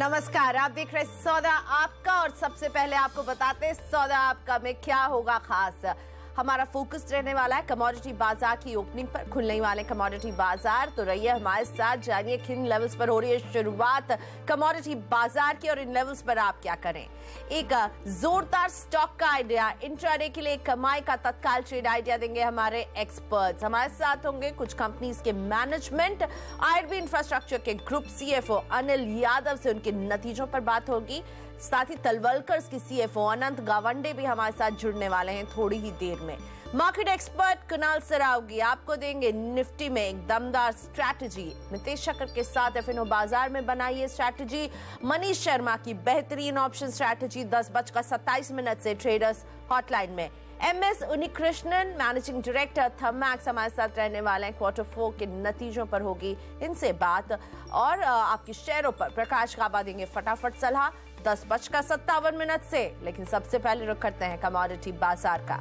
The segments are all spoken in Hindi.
नमस्कार, आप देख रहे सौदा आपका और सबसे पहले आपको बताते हैं सौदा आपका में क्या होगा खास। हमारा फोकस रहने वाला है कमोडिटी बाजार की ओपनिंग पर। खुलने वाले कमोडिटी बाजार तो रहिए हमारे साथ, जानिए किन लेवल्स पर हो रही है शुरुआत कमोडिटी बाजार की और इन लेवल्स पर आप क्या करें। एक जोरदार स्टॉक का आइडिया, इंट्राडे के लिए कमाई का तत्काल ट्रेड आइडिया देंगे हमारे एक्सपर्ट्स। हमारे साथ होंगे कुछ कंपनीज के मैनेजमेंट, आईआरबी इंफ्रास्ट्रक्चर के ग्रुप सीएफओ अनिल यादव से उनके नतीजों पर बात होगी। साथ ही तलवलकर्स की सीएफओ अनंत गावंडे भी हमारे साथ जुड़ने वाले हैं थोड़ी ही देर में। मार्केट एक्सपर्ट कुणाल सरावगी आपको देंगे निफ्टी में एक दमदार स्ट्रैटेजी। नितेश शक्कर के साथ एफएनओ बाजार में बनाई है स्ट्रैटेजी। मनीष शर्मा की बेहतरीन ऑप्शन स्ट्रैटेजी 10:27 से ट्रेडर्स हॉटलाइन में। एमएस उन्नीकृष्णन मैनेजिंग डायरेक्टर थमैक्स हमारे साथ रहने वाले हैं। Q4 के नतीजों पर होगी इनसे बात और आपकी शेयरों पर प्रकाश काबा देंगे फटाफट सलाह 10:57 से। लेकिन सबसे पहले रुख करते हैं कमोडिटी बाजार का।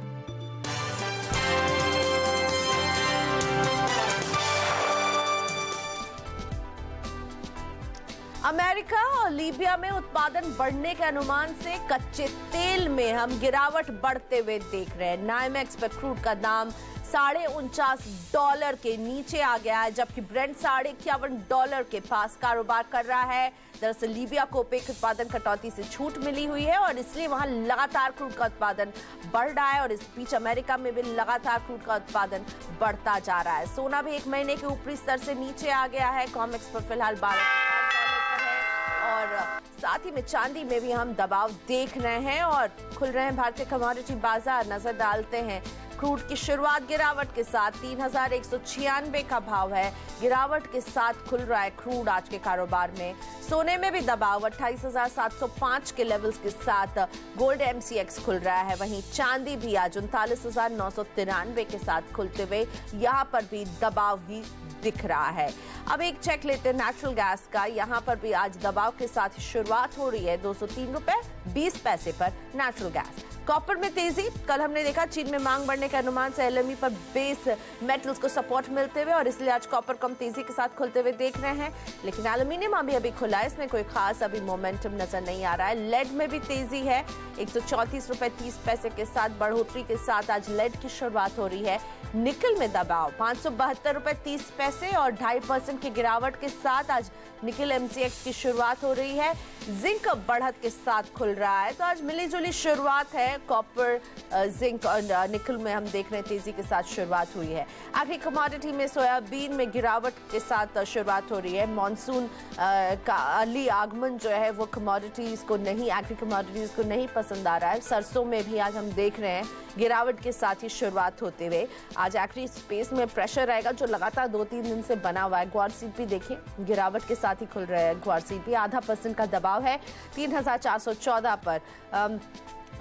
अमेरिका और लीबिया में उत्पादन बढ़ने के अनुमान से कच्चे तेल में हम गिरावट बढ़ते हुए देख रहे हैं। नाइमेक्स पर क्रूड का दाम $49.5 के नीचे आ गया है, जबकि ब्रेंट $51 के पास कारोबार कर रहा है। दरअसल लीबिया को ओपेक उत्पादन कटौती से छूट मिली हुई है और इसलिए वहां लगातार क्रूड का उत्पादन बढ़ रहा है और इस बीच अमेरिका में भी लगातार क्रूड का उत्पादन बढ़ता जा रहा है। सोना भी एक महीने के ऊपरी स्तर से नीचे आ गया है। कॉमेक्स पर फिलहाल और साथ ही में चांदी में भी हम दबाव देख रहे हैं और खुल रहे हैं भारतीय कमोडिटी बाजार। नजर डालते हैं क्रूड की शुरुआत गिरावट के साथ 3196 का भाव है। गिरावट के साथ खुल रहा है क्रूड आज के कारोबार में। सोने में भी दबाव 28,705 के लेवल्स के साथ गोल्ड एमसीएक्स खुल रहा है। वहीं चांदी भी आज 39,993 के साथ खुलते हुए यहाँ पर भी दबाव ही दिख रहा है। अब एक चेक लेते हैं नेचुरल गैस का। यहाँ पर भी आज दबाव के साथ शुरुआत हो रही है। $203.20 पर नेचुरल गैस। कॉपर में तेजी, कल हमने देखा चीन में मांग बढ़ने के अनुमान से एलएमई पर बेस मेटल्स को सपोर्ट मिलते हुए और इसलिए आज कॉपर कम तेजी के साथ खुलते हुए देख रहे हैं। लेकिन एल्यूमिनियम अभी खुला है, इसमें कोई खास अभी मोमेंटम नजर नहीं आ रहा है। लेड में भी तेजी है, $134.30 के साथ बढ़ोतरी के साथ आज लेड की शुरुआत हो रही है। निकल में दबाव $572.30 और 2.5% की गिरावट के साथ आज निकल एमसीएक्स की शुरुआत हो रही है। जिंक बढ़त के साथ खुल रहा है, तो आज मिली जुली शुरुआत है। कॉपर, जिंक और निकल में हम देख रहे हैं तेजी के साथ शुरुआत हुई है। आखिरी कमोडिटी में सोयाबीन में गिरावट के साथ शुरुआत हो रही है। मॉनसून का अर्ली आगमन जो है वो कमोडिटीज को नहीं, एग्री कमोडिटीज को नहीं पसंद आ रहा है। सरसों में भी आज हम देख रहे हैं गिरावट के साथ ही शुरुआत होते हुए। आज एग्री स्पेस में प्रेशर रहेगा जो लगातार 2-3 दिन से बना हुआ है। ग्वार सीपी देखिए गिरावट के साथ ही खुल रहा है। ग्वार सीपी 0.5% का दबाव है 3,414 पर।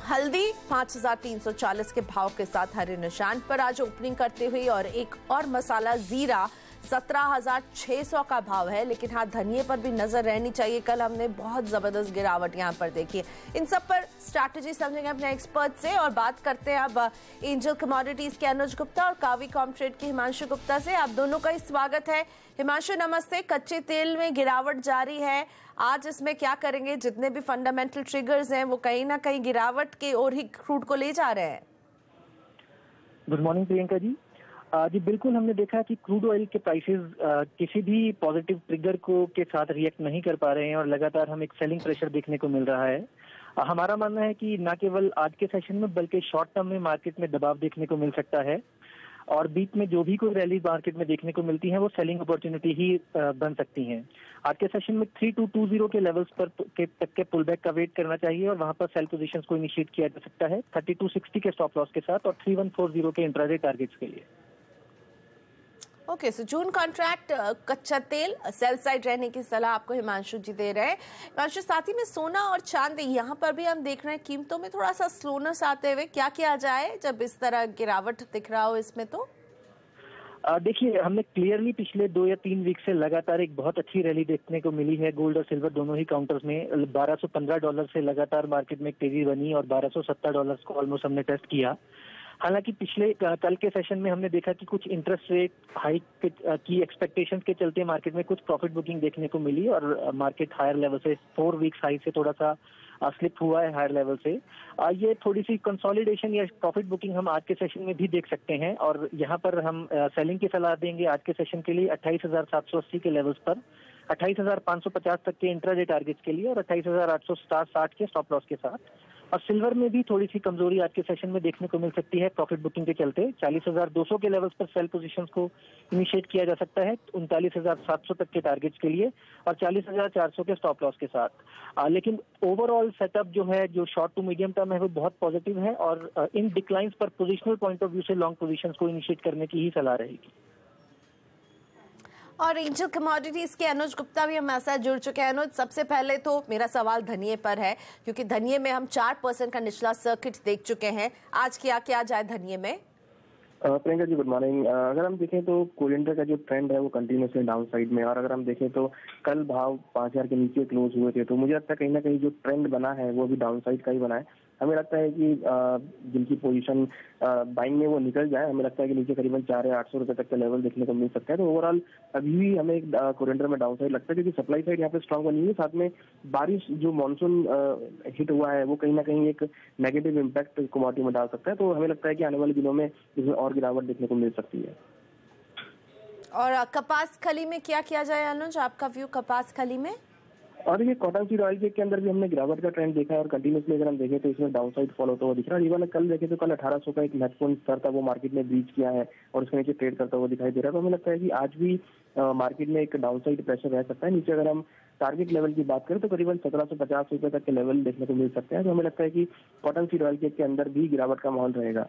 हल्दी 5,340 के भाव के साथ हरे निशान पर आज ओपनिंग करते हुए और एक और मसाला जीरा 17,600 का भाव है। लेकिन हाँ, धनिये पर भी नजर रहनी चाहिए। कल हमने बहुत जबरदस्त गिरावट यहाँ पर देखी है। इन सब पर स्ट्रैटेजी समझेंगे अपने एक्सपर्ट से और बात करते हैं अब एंजल कमोडिटीज के अनुज गुप्ता और कावी कॉमट्रेड के हिमांशु गुप्ता से। आप दोनों का ही स्वागत है। हिमांशु नमस्ते। कच्चे तेल में गिरावट जारी है, आज इसमें क्या करेंगे? जितने भी फंडामेंटल ट्रिगर्स हैं वो कहीं ना कहीं गिरावट की ओर ही क्रूड को ले जा रहे हैं। Good morning Priyanka ji. जी बिल्कुल, हमने देखा कि क्रूड ऑयल के प्राइसेस किसी भी पॉजिटिव ट्रिगर को के साथ रिएक्ट नहीं कर पा रहे हैं और लगातार हम एक सेलिंग प्रेशर देखने को मिल रहा है। हमारा मानना है कि न केवल आज के सेशन में बल्कि शॉर्ट टर्म में मार्केट में दबाव देखने को मिल सकता है और बीच में जो भी कोई रैली मार्केट में देखने को मिलती है वो सेलिंग अपॉर्चुनिटी ही बन सकती हैं। आज के सेशन में 3220 के लेवल्स पर तक के पुलबैक का वेट करना चाहिए और वहां पर सेल पोजीशंस को इनिशिएट किया जा सकता है 3260 के स्टॉप लॉस के साथ और 3140 के इंट्राडे टारगेट्स के लिए। ओके, सो जून कॉन्ट्रैक्ट कच्चा तेल सेल साइड रहने की सलाह आपको हिमांशु जी दे रहे हैं। हिमांशु, साथ ही में सोना और चांदी यहाँ पर भी हम देख रहे हैं कीमतों में थोड़ा सा स्लोनेस आते हुए। क्या किया जाए जब इस तरह गिरावट दिख रहा हो इसमें? तो देखिए, हमने क्लियरली पिछले 2 या 3 वीक से लगातार एक बहुत अच्छी रैली देखने को मिली है। गोल्ड और सिल्वर दोनों ही काउंटर्स में $1215 से लगातार मार्केट में एक तेजी बनी और $1270 को ऑलमोस्ट हमने टेस्ट किया। हालांकि पिछले कल के सेशन में हमने देखा कि कुछ इंटरेस्ट रेट हाइक की एक्सपेक्टेशंस के चलते मार्केट में कुछ प्रॉफिट बुकिंग देखने को मिली और मार्केट हायर लेवल से 4 वीक्स हाई से थोड़ा सा स्लिप हुआ है हायर लेवल से। ये थोड़ी सी कंसोलिडेशन या प्रॉफिट बुकिंग हम आज के सेशन में भी देख सकते हैं और यहाँ पर हम सेलिंग की सलाह देंगे आज के सेशन के लिए 28,780 के लेवल्स पर, 28,550 तक के इंट्राडे टारगेट्स के लिए और 28,860 के स्टॉप लॉस के साथ। और सिल्वर में भी थोड़ी सी कमजोरी आज के सेशन में देखने को मिल सकती है प्रॉफिट बुकिंग के चलते। 40,200 के लेवल्स पर सेल पोजीशंस को इनिशिएट किया जा सकता है 39,700 तक के टारगेट्स के लिए और 40,400 के स्टॉप लॉस के साथ। लेकिन ओवरऑल सेटअप जो है, जो शॉर्ट टू मीडियम टर्म है, वो बहुत पॉजिटिव है और इन डिक्लाइंस पर पोजिशनल पॉइंट ऑफ व्यू से लॉन्ग पोजिशंस को इनिशिएट करने की ही सलाह रहेगी। और एंजल कमोडिटीज के अनुज गुप्ता भी हमारे साथ जुड़ चुके हैं। अनुज, सबसे पहले तो मेरा सवाल धनिये पर है, क्योंकि धनिये में हम 4% का निचला सर्किट देख चुके हैं। आज क्या जाए धनिये में? Priyanka ji good morning. अगर हम देखें तो कोलिंडर का जो ट्रेंड है वो कंटिन्यूसली डाउन साइड में, और अगर हम देखें तो कल भाव 5,000 के नीचे क्लोज हुए थे, तो मुझे लगता है कहीं ना कहीं जो ट्रेंड बना है वो भी डाउन साइड का ही बना है। हमें लगता है कि जिनकी पोजीशन बाइंग में वो निकल जाए, हमें लगता है कि नीचे करीबन 4 या 800 रुपए तक का लेवल देखने को मिल सकता है। तो ओवरऑल अभी भी हमें कोलिंडर में डाउन साइड लगता है, क्योंकि सप्लाई साइड यहाँ पे स्ट्रांग बनी हुई है। साथ में बारिश जो मानसून हिट हुआ है वो कहीं ना कहीं एक नेगेटिव इम्पैक्ट कमोडिटी में डाल सकता है। तो हमें लगता है कि आने वाले दिनों में इसमें और गिरावट देखने को मिल सकती है। और कपास खली में क्या किया जाए अनुज, आपका व्यू कपास खली में? और ये कॉटन सीड ऑयल के अंदर भी हमने गिरावट का ट्रेंड देखा है और कंटिन्यूसली अगर हम देखें तो इसमें डाउन साइड फॉलो होता हुआ दिख रहा है। इवन कल देखें तो कल 1800 का एक महत्वपूर्ण स्तर था, वो मार्केट ने ब्रीच किया है और उसके नीचे ट्रेड करता हुआ दिखाई दे रहा है। तो हमें लगता है कि आज भी मार्केट में एक डाउन साइड प्रेशर रह सकता है। नीचे अगर हम टारगेट लेवल की बात करें तो करीबन 1750 रुपए तक के लेवल देखने को मिल सकते हैं। तो हमें लगता है कि कॉटन सीड ऑयल के अंदर भी गिरावट का माहौल रहेगा।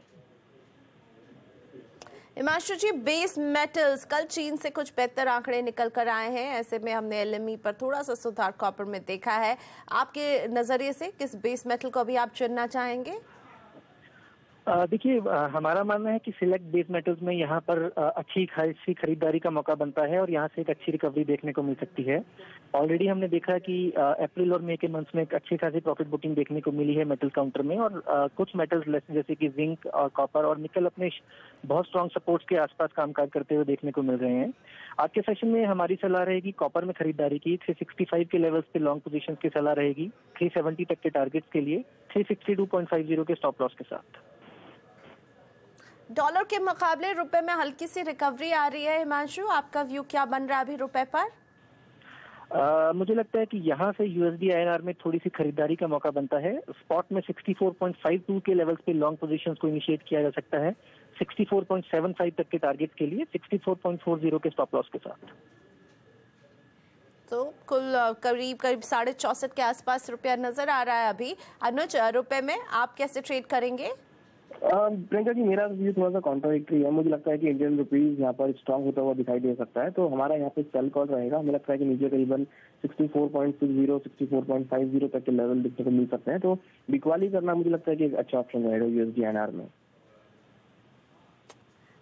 हिमांशु जी, बेस मेटल्स कल चीन से कुछ बेहतर आंकड़े निकल कर आए हैं, ऐसे में हमने एलएमई पर थोड़ा सा सुधार कॉपर में देखा है। आपके नजरिए से किस बेस मेटल को अभी आप चुनना चाहेंगे? देखिए, हमारा मानना है कि सिलेक्ट बेस मेटल्स में यहाँ पर अच्छी खासी खरीदारी का मौका बनता है और यहाँ से एक अच्छी रिकवरी देखने को मिल सकती है। ऑलरेडी हमने देखा कि अप्रैल और मई के मंथ्स में एक अच्छी खासी प्रॉफिट बुकिंग देखने को मिली है मेटल काउंटर में, और कुछ मेटल्स जैसे कि जिंक और कॉपर और निकल अपने बहुत स्ट्रॉन्ग सपोर्ट्स के आसपास कामकाज करते हुए देखने को मिल रहे हैं। आज के सेशन में हमारी सलाह रहेगी कॉपर में खरीदारी की 365 के लेवल्स पे लॉन्ग पोजीशन की सलाह रहेगी, 370 तक के टारगेट्स के लिए 362.50 के स्टॉप लॉस के साथ। डॉलर के मुकाबले रुपए में हल्की सी रिकवरी आ रही है। हिमांशु, आपका व्यू क्या बन रहा है अभी रुपए पर? मुझे लगता है कि यहाँ से यूएसडी आईएनआर में थोड़ी सी खरीदारी का मौका बनता है। स्पॉट में 64.52 के लेवल्स पे लॉन्ग पोजीशंस को इनिशिएट किया जा सकता है 64.75 तक के टारगेट के लिए 64.40 के स्टॉप लॉस के साथ। तो कुल करीब 64.5 के आसपास रुपया नजर आ रहा है अभी। अनुज, रुपए में आप कैसे ट्रेड करेंगे? प्रियंका जी, मेरा व्यू थोड़ा सा कॉन्ट्राडिक्टरी है। मुझे लगता है कि इंडियन रुपीज यहाँ पर स्ट्रांग होता हुआ दिखाई दे सकता है, तो हमारा यहाँ पे सेल कॉल रहेगा। हमें लगता है कि नीचे करीबन 64.60 64.50 तक के लेवल देखने को मिल सकते हैं। तो बिकवाली करना मुझे लगता है कि एक अच्छा ऑप्शन रहेगा यूएसडी आईएनआर में।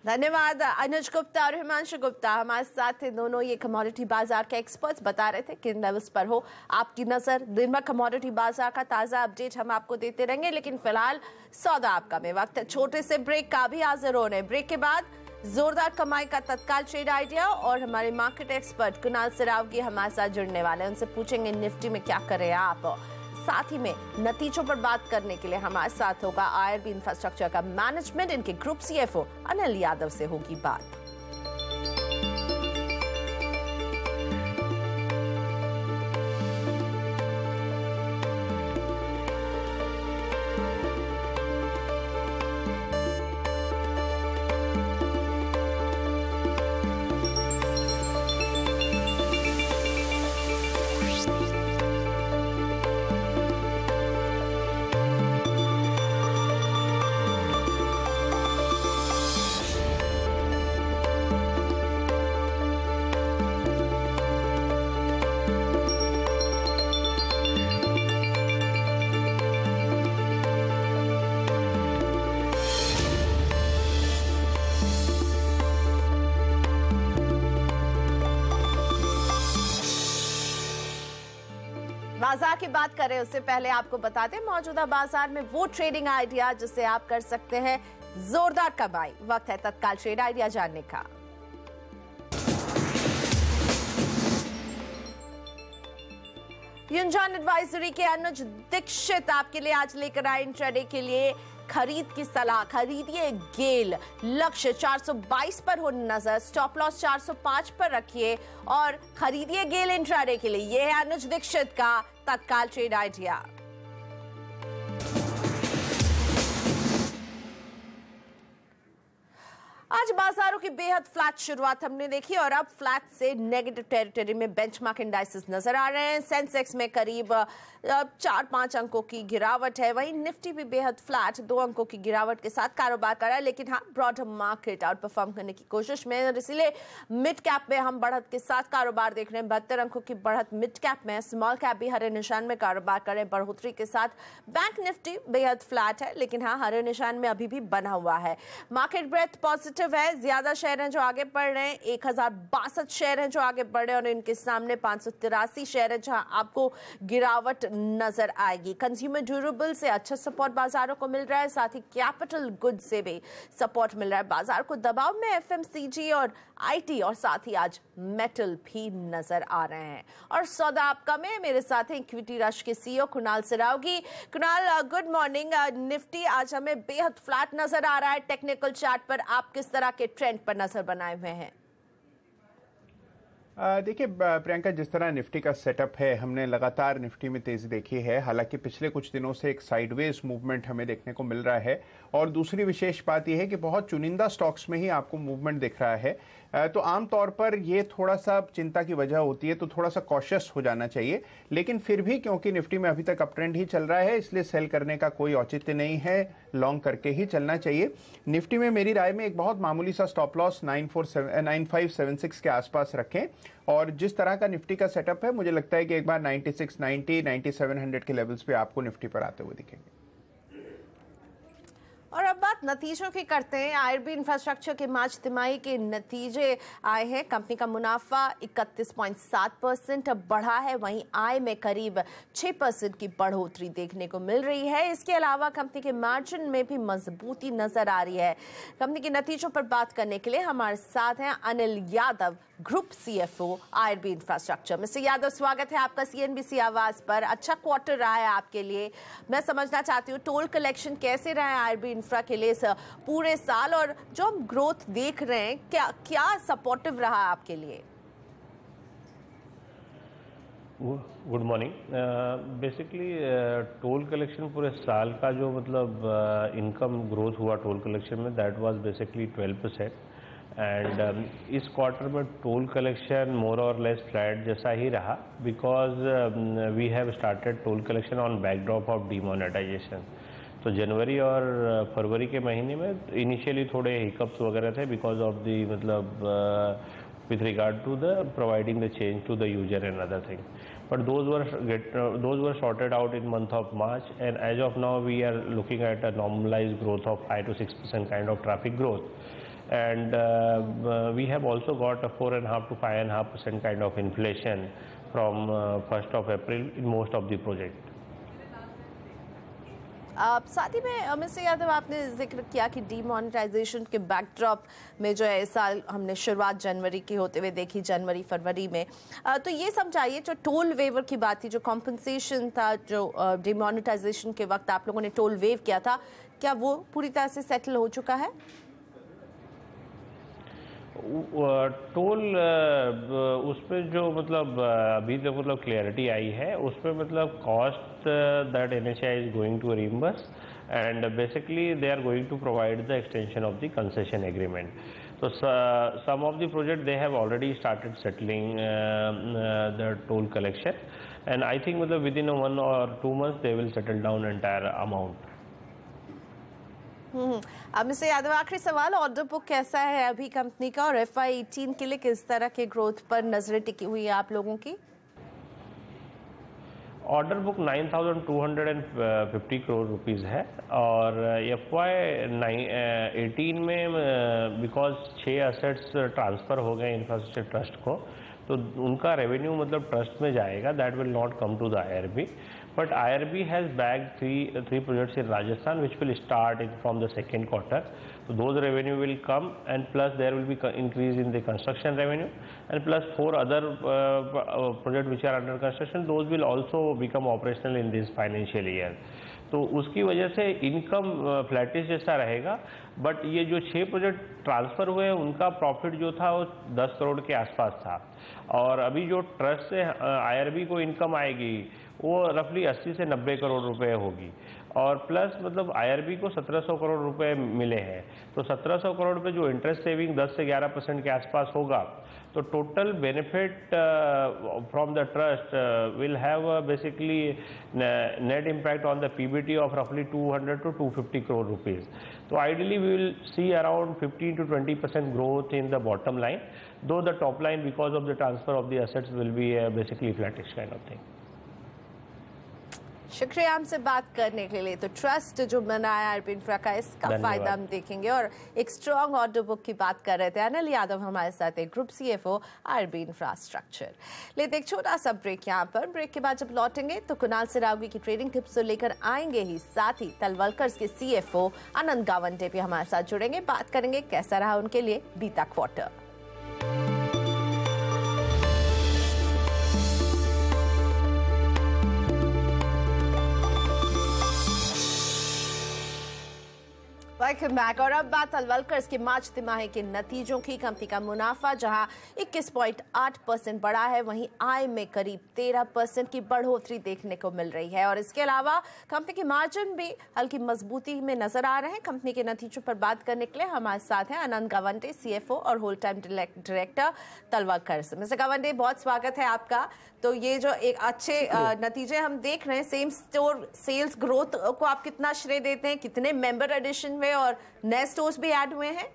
धन्यवाद अनुज गुप्ता और हिमांशु गुप्ता हमारे साथ थे। दोनों ये कमोडिटी बाजार के एक्सपर्ट्स बता रहे थे किन लेवल्स पर हो आपकी नजर। दिन भर कमोडिटी बाजार का ताजा अपडेट हम आपको देते रहेंगे, लेकिन फिलहाल सौदा आपका में वक्त है छोटे से ब्रेक का भी हाजिर होने। ब्रेक के बाद जोरदार कमाई का तत्काल ट्रेड आइडिया और हमारे मार्केट एक्सपर्ट कुणाल सिरावगी हमारे साथ जुड़ने वाले हैं। उनसे पूछेंगे निफ्टी में क्या करें आप। साथ ही में नतीजों पर बात करने के लिए हमारे साथ होगा आईआरबी इंफ्रास्ट्रक्चर का मैनेजमेंट, इनके ग्रुप सीएफओ अनिल यादव से होगी बात। बाजार की बात करें उससे पहले आपको बता दें मौजूदा बाजार में वो ट्रेडिंग आइडिया जिसे आप कर सकते हैं जोरदार कमाई। वक्त है तत्काल ट्रेड आइडिया जानने का। युनजॉन एडवाइजरी के अनुज दीक्षित आपके लिए आज लेकर आए इंट्राडे के लिए खरीद की सलाह। खरीदिए गेल, लक्ष्य 422 पर हो नजर, स्टॉप लॉस 405 पर रखिए और खरीदिए गेल इंट्राडे के लिए। यह है अनुज दीक्षित का तत्काल ट्रेड आइडिया। आज बाजारों की बेहद फ्लैट शुरुआत हमने देखी और अब फ्लैट से नेगेटिव टेरिटरी में बेंचमार्क इंडाइसेस नजर आ रहे हैं। सेंसेक्स में करीब 4-5 अंकों की गिरावट है, वहीं निफ्टी भी बेहद फ्लैट 2 अंकों की गिरावट के साथ कारोबार कर रहा है। लेकिन हाँ, ब्रॉडर मार्केट आउट परफॉर्म करने की कोशिश में और इसीलिए मिड कैप में हम बढ़त के साथ कारोबार देख रहे हैं। 72 अंकों की बढ़त मिड कैप में, स्मॉल कैप भी हरे निशान में कारोबार कर रहे हैं बढ़ोतरी के साथ। बैंक निफ्टी बेहद फ्लैट है, लेकिन हाँ, हरे निशान में अभी भी बना हुआ है। मार्केट ब्रेथ पॉजिटिव है, ज्यादा शेयर हैं जो आगे बढ़ रहे हैं। 1062 शेयर हैं जो आगे बढ़ रहे हैं और इनके सामने 583 शेयर है जहां आपको गिरावट नजर आएगी। कंज्यूमर ड्यूरेबल से अच्छा सपोर्ट बाजारों को मिल रहा है, साथ ही कैपिटल गुड से भी सपोर्ट मिल रहा है। बाजार को दबाव में एफएमसीजी और आईटी और साथ ही आज मेटल भी नजर आ रहे हैं। और सौदा आपका में मेरे साथ हैं इक्विटी रश के CEO Kunal Saraogi. Kunal, good morning. Nifty आज हमें बेहद फ्लैट नजर आ रहा है। टेक्निकल चार्ट पर आप किस तरह के ट्रेंड पर नजर बनाए हुए हैं? देखिए प्रियंका, जिस तरह निफ्टी का सेटअप है, हमने लगातार निफ्टी में तेजी देखी है। हालांकि पिछले कुछ दिनों से एक साइडवेज मूवमेंट हमें देखने को मिल रहा है और दूसरी विशेष बात यह है कि बहुत चुनिंदा स्टॉक्स में ही आपको मूवमेंट दिख रहा है। तो आमतौर पर ये थोड़ा सा चिंता की वजह होती है, तो थोड़ा सा कॉशियस हो जाना चाहिए। लेकिन फिर भी क्योंकि निफ्टी में अभी तक अप ट्रेंड ही चल रहा है, इसलिए सेल करने का कोई औचित्य नहीं है, लॉन्ग करके ही चलना चाहिए। निफ्टी में मेरी राय में एक बहुत मामूली सा स्टॉप लॉस 9576 के आसपास रखें और जिस तरह का निफ्टी का सेटअप है, मुझे लगता है कि एक बार 9690, 9700 के लेवल्स पे आपको निफ्टी पर आते हुए दिखेंगे। और अब बात नतीजों की करते हैं। आईआरबी इंफ्रास्ट्रक्चर के मार्च तिमाही के नतीजे आए हैं। कंपनी का मुनाफा 31.7% बढ़ा है, वहीं आय में करीब 6% की बढ़ोतरी देखने को मिल रही है। इसके अलावा कंपनी के मार्जिन में भी मजबूती नजर आ रही है। कंपनी के नतीजों पर बात करने के लिए हमारे साथ हैं Anil Yadav, group CFO IRB infrastructure. Mister Yadav, स्वागत है आपका सीएनबीसी आवाज पर। अच्छा क्वार्टर रहा है आपके लिए। मैं समझना चाहती हूँ टोल कलेक्शन कैसे रहा है आईआरबी इंफ्रा के लिए पूरे साल, और जो हम ग्रोथ देख रहे हैं क्या सपोर्टिव रहा आपके लिए? Good morning. Basically toll collection पूरे साल का जो मतलब इनकम ग्रोथ हुआ टोल कलेक्शन में, दैट वाज बेसिकली 12%। एंड इस क्वार्टर में टोल कलेक्शन मोर और लेस फ्लैट जैसा ही रहा, because we have started toll collection on backdrop of demonetization. तो जनवरी और फरवरी के महीने में इनिशियली थोड़े हिकअप्स वगैरह थे बिकॉज ऑफ द मतलब with regard to the providing the change to the user and other thing, but those were sorted out in month of March, and as of now we are looking at a normalized growth of 5 to 6% kind of traffic growth, and we have also got a 4.5 to 5.5% kind of inflation from 1st of April in most of the project. साथ ही में मिस्टर यादव, आपने जिक्र किया कि डीमोनेटाइजेशन के बैकड्रॉप में जो है इस साल हमने शुरुआत जनवरी की होते हुए देखी, जनवरी फरवरी में। तो ये समझाइए, जो टोल वेवर की बात थी, जो कॉम्पनसेशन था, जो डीमोनेटाइजेशन के वक्त आप लोगों ने टोल वेव किया था, क्या वो पूरी तरह से सेटल हो चुका है? टोल उस पर जो मतलब अभी तक मतलब क्लियरिटी आई है, उस पर मतलब cost that NHAI is going to reimburse, and basically they are going to provide the extension of the concession agreement. So some of the projects they have already started settling the toll collection, and I think within 1 or 2 months they will settle down entire amount. अब मिस्टर यादव, आखिरी सवाल, ऑर्डर बुक कैसा है अभी कंपनी का, और FY18 के लिए किस तरह के ग्रोथ पर नजरें टिकी हुई है आप लोगों की? ऑर्डर बुक 9,250 करोड़ रुपीस है, और FY18 में बिकॉज 6 असेट्स ट्रांसफ़र हो गए इंफ्रास्ट्रक्चर ट्रस्ट को, तो उनका रेवेन्यू मतलब ट्रस्ट में जाएगा, that will not come to the IRB. But IRB has bagged three projects in Rajasthan which will start from the second quarter. So those revenue will come, and plus there will be increase in the construction revenue, and plus 4 other projects which are under construction, those will also become operational in this financial year. तो उसकी वजह से इनकम फ्लैटिश जैसा रहेगा. बट ये जो 6 प्रोजेक्ट ट्रांसफ़र हुए उनका प्रॉफिट जो था वो 10 करोड़ के आसपास था, और अभी जो ट्रस्ट से IRB को इनकम आएगी वो रफली 80 से 90 करोड़ रुपए होगी, और प्लस मतलब IRB को 1700 करोड़ रुपए मिले हैं. तो 1700 करोड़ पे जो इंटरेस्ट सेविंग 10 से 11% के आसपास होगा, तो total benefit from the trust will have basically net impact on the PBT of रफली 200 to 250 करोड़ रुपीज़. तो ideally we will see around 15 to 20% growth in the bottom line, though the top line because of the transfer of the assets will be basically flattish kind of thing. शुक्रिया हमसे बात करने के लिए. तो ट्रस्ट जो बनाया IRB इंफ्रा का, इसका फायदा हम देखेंगे. और एक स्ट्रॉन्ग ऑर्डर बुक की बात कर रहे थे अनिल यादव हमारे साथ, एक ग्रुप CFO IRB इंफ्रास्ट्रक्चर. लेते एक छोटा सा ब्रेक यहाँ पर. ब्रेक के बाद जब लौटेंगे तो कुणाल सिरावगी की ट्रेडिंग टिप्स तो लेकर आएंगे ही, साथ ही तलवलकर के CFO आनंद गावंडे भी हमारे साथ जुड़ेंगे. बात करेंगे कैसा रहा उनके लिए बीता क्वार्टर. Welcome back. और अब बात तलवलकर के मार्च तिमाही के नतीजों की. कंपनी का मुनाफा जहां 21.8% बढ़ा है, वहीं आय में करीब 13% की बढ़ोतरी देखने को मिल रही है. और इसके अलावा कंपनी के मार्जिन भी हल्की मजबूती में नजर आ रहे हैं. कंपनी के नतीजों पर बात करने के लिए हमारे साथ हैं आनंद गावंडे, CFO और whole time director Talwalkar. Mister Gawande, बहुत स्वागत है आपका. तो ये जो एक अच्छे नतीजे हम देख रहे हैं, सेम स्टोर सेल्स ग्रोथ को आप कितना श्रेय देते हैं? कितने मेंबर एडिशन हुए और नए स्टोर्स भी ऐड हुए हैं?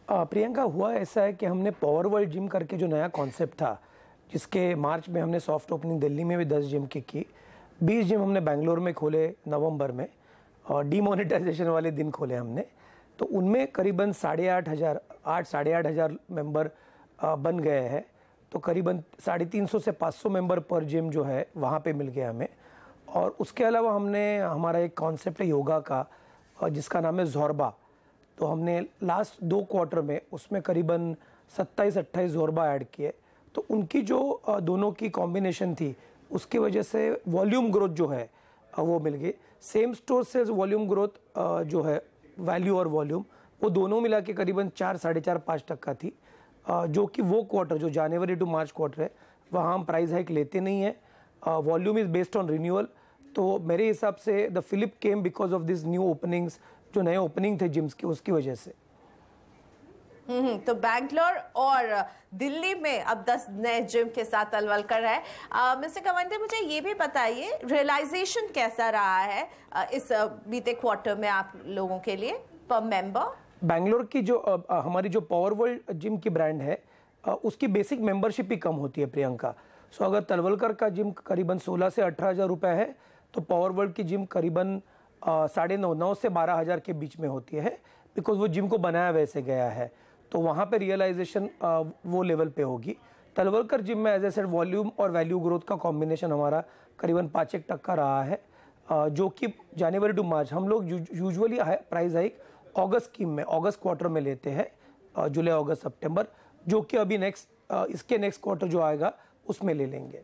प्रियंका, हुआ ऐसा है कि हमने पावर वर्ल्ड जिम करके जो नया कॉन्सेप्ट था, जिसके मार्च में हमने सॉफ्ट ओपनिंग दिल्ली में भी 10 जिम की, 20 जिम हमने बेंगलोर में खोले नवंबर में, और डीमोनेटाइजेशन वाले दिन खोले हमने. तो उनमें करीबन 8,500 मेंबर बन गए हैं. तो करीबन 350 से 500 मेंबर पर जिम जो है वहाँ पे मिल गया हमें. और उसके अलावा हमने हमारा एक कॉन्सेप्ट है योगा का, जिसका नाम है ज़ोरबा. तो हमने लास्ट 2 क्वार्टर में उसमें करीबन 27-28 ज़ोरबा ऐड किए. तो उनकी जो दोनों की कॉम्बिनेशन थी, उसकी वजह से वॉल्यूम ग्रोथ जो है वो मिल गई. सेम स्टोर से वॉल्यूम ग्रोथ जो है, वैल्यू और वॉल्यूम, वो दोनों मिला के करीबन 4-4.5% थी. जो कि वो क्वार्टर जो जनवरी टू मार्च क्वार्टर है, वहाँ हम प्राइस हाइक लेते नहीं है. Volume is based on renewal. तो मेरे हिसाब से the fillip came because of this new openings, जो नए ओपनिंग थे जिम्स के, उसकी वजह से. तो बैंगलोर और दिल्ली में अब 10 नए जिम के साथ तलवलकर है. मिस्टर गावंडे, मुझे ये भी बताइए रियलाइजेशन कैसा रहा है इस बीते क्वार्टर में आप लोगों के लिए पर मेंबर? बैंगलोर की जो हमारी जो पावर वर्ल्ड जिम की ब्रांड है, उसकी बेसिक मेंबरशिप ही कम होती है प्रियंका. सो अगर तलवलकर का जिम करीबन 16 से 18,000 रुपये है, तो पावर वर्ल्ड की जिम करीबन 9.5 से 12,000 के बीच में होती है, बिकॉज वो जिम को बनाया वैसे गया है. तो वहाँ पे रियलाइजेशन वो लेवल पे होगी. तलवलकर जिम में एज ए सेड वॉल्यूम और वैल्यू ग्रोथ का कॉम्बिनेशन हमारा करीबन 5% रहा है, जो कि जनवरी टू मार्च हम लोग यूजुअली प्राइस हाइक अगस्त स्कीम में, अगस्त क्वार्टर में लेते हैं, जुलाई अगस्त सितंबर, जो कि अभी इसके नेक्स्ट क्वार्टर जो आएगा उसमें ले लेंगे.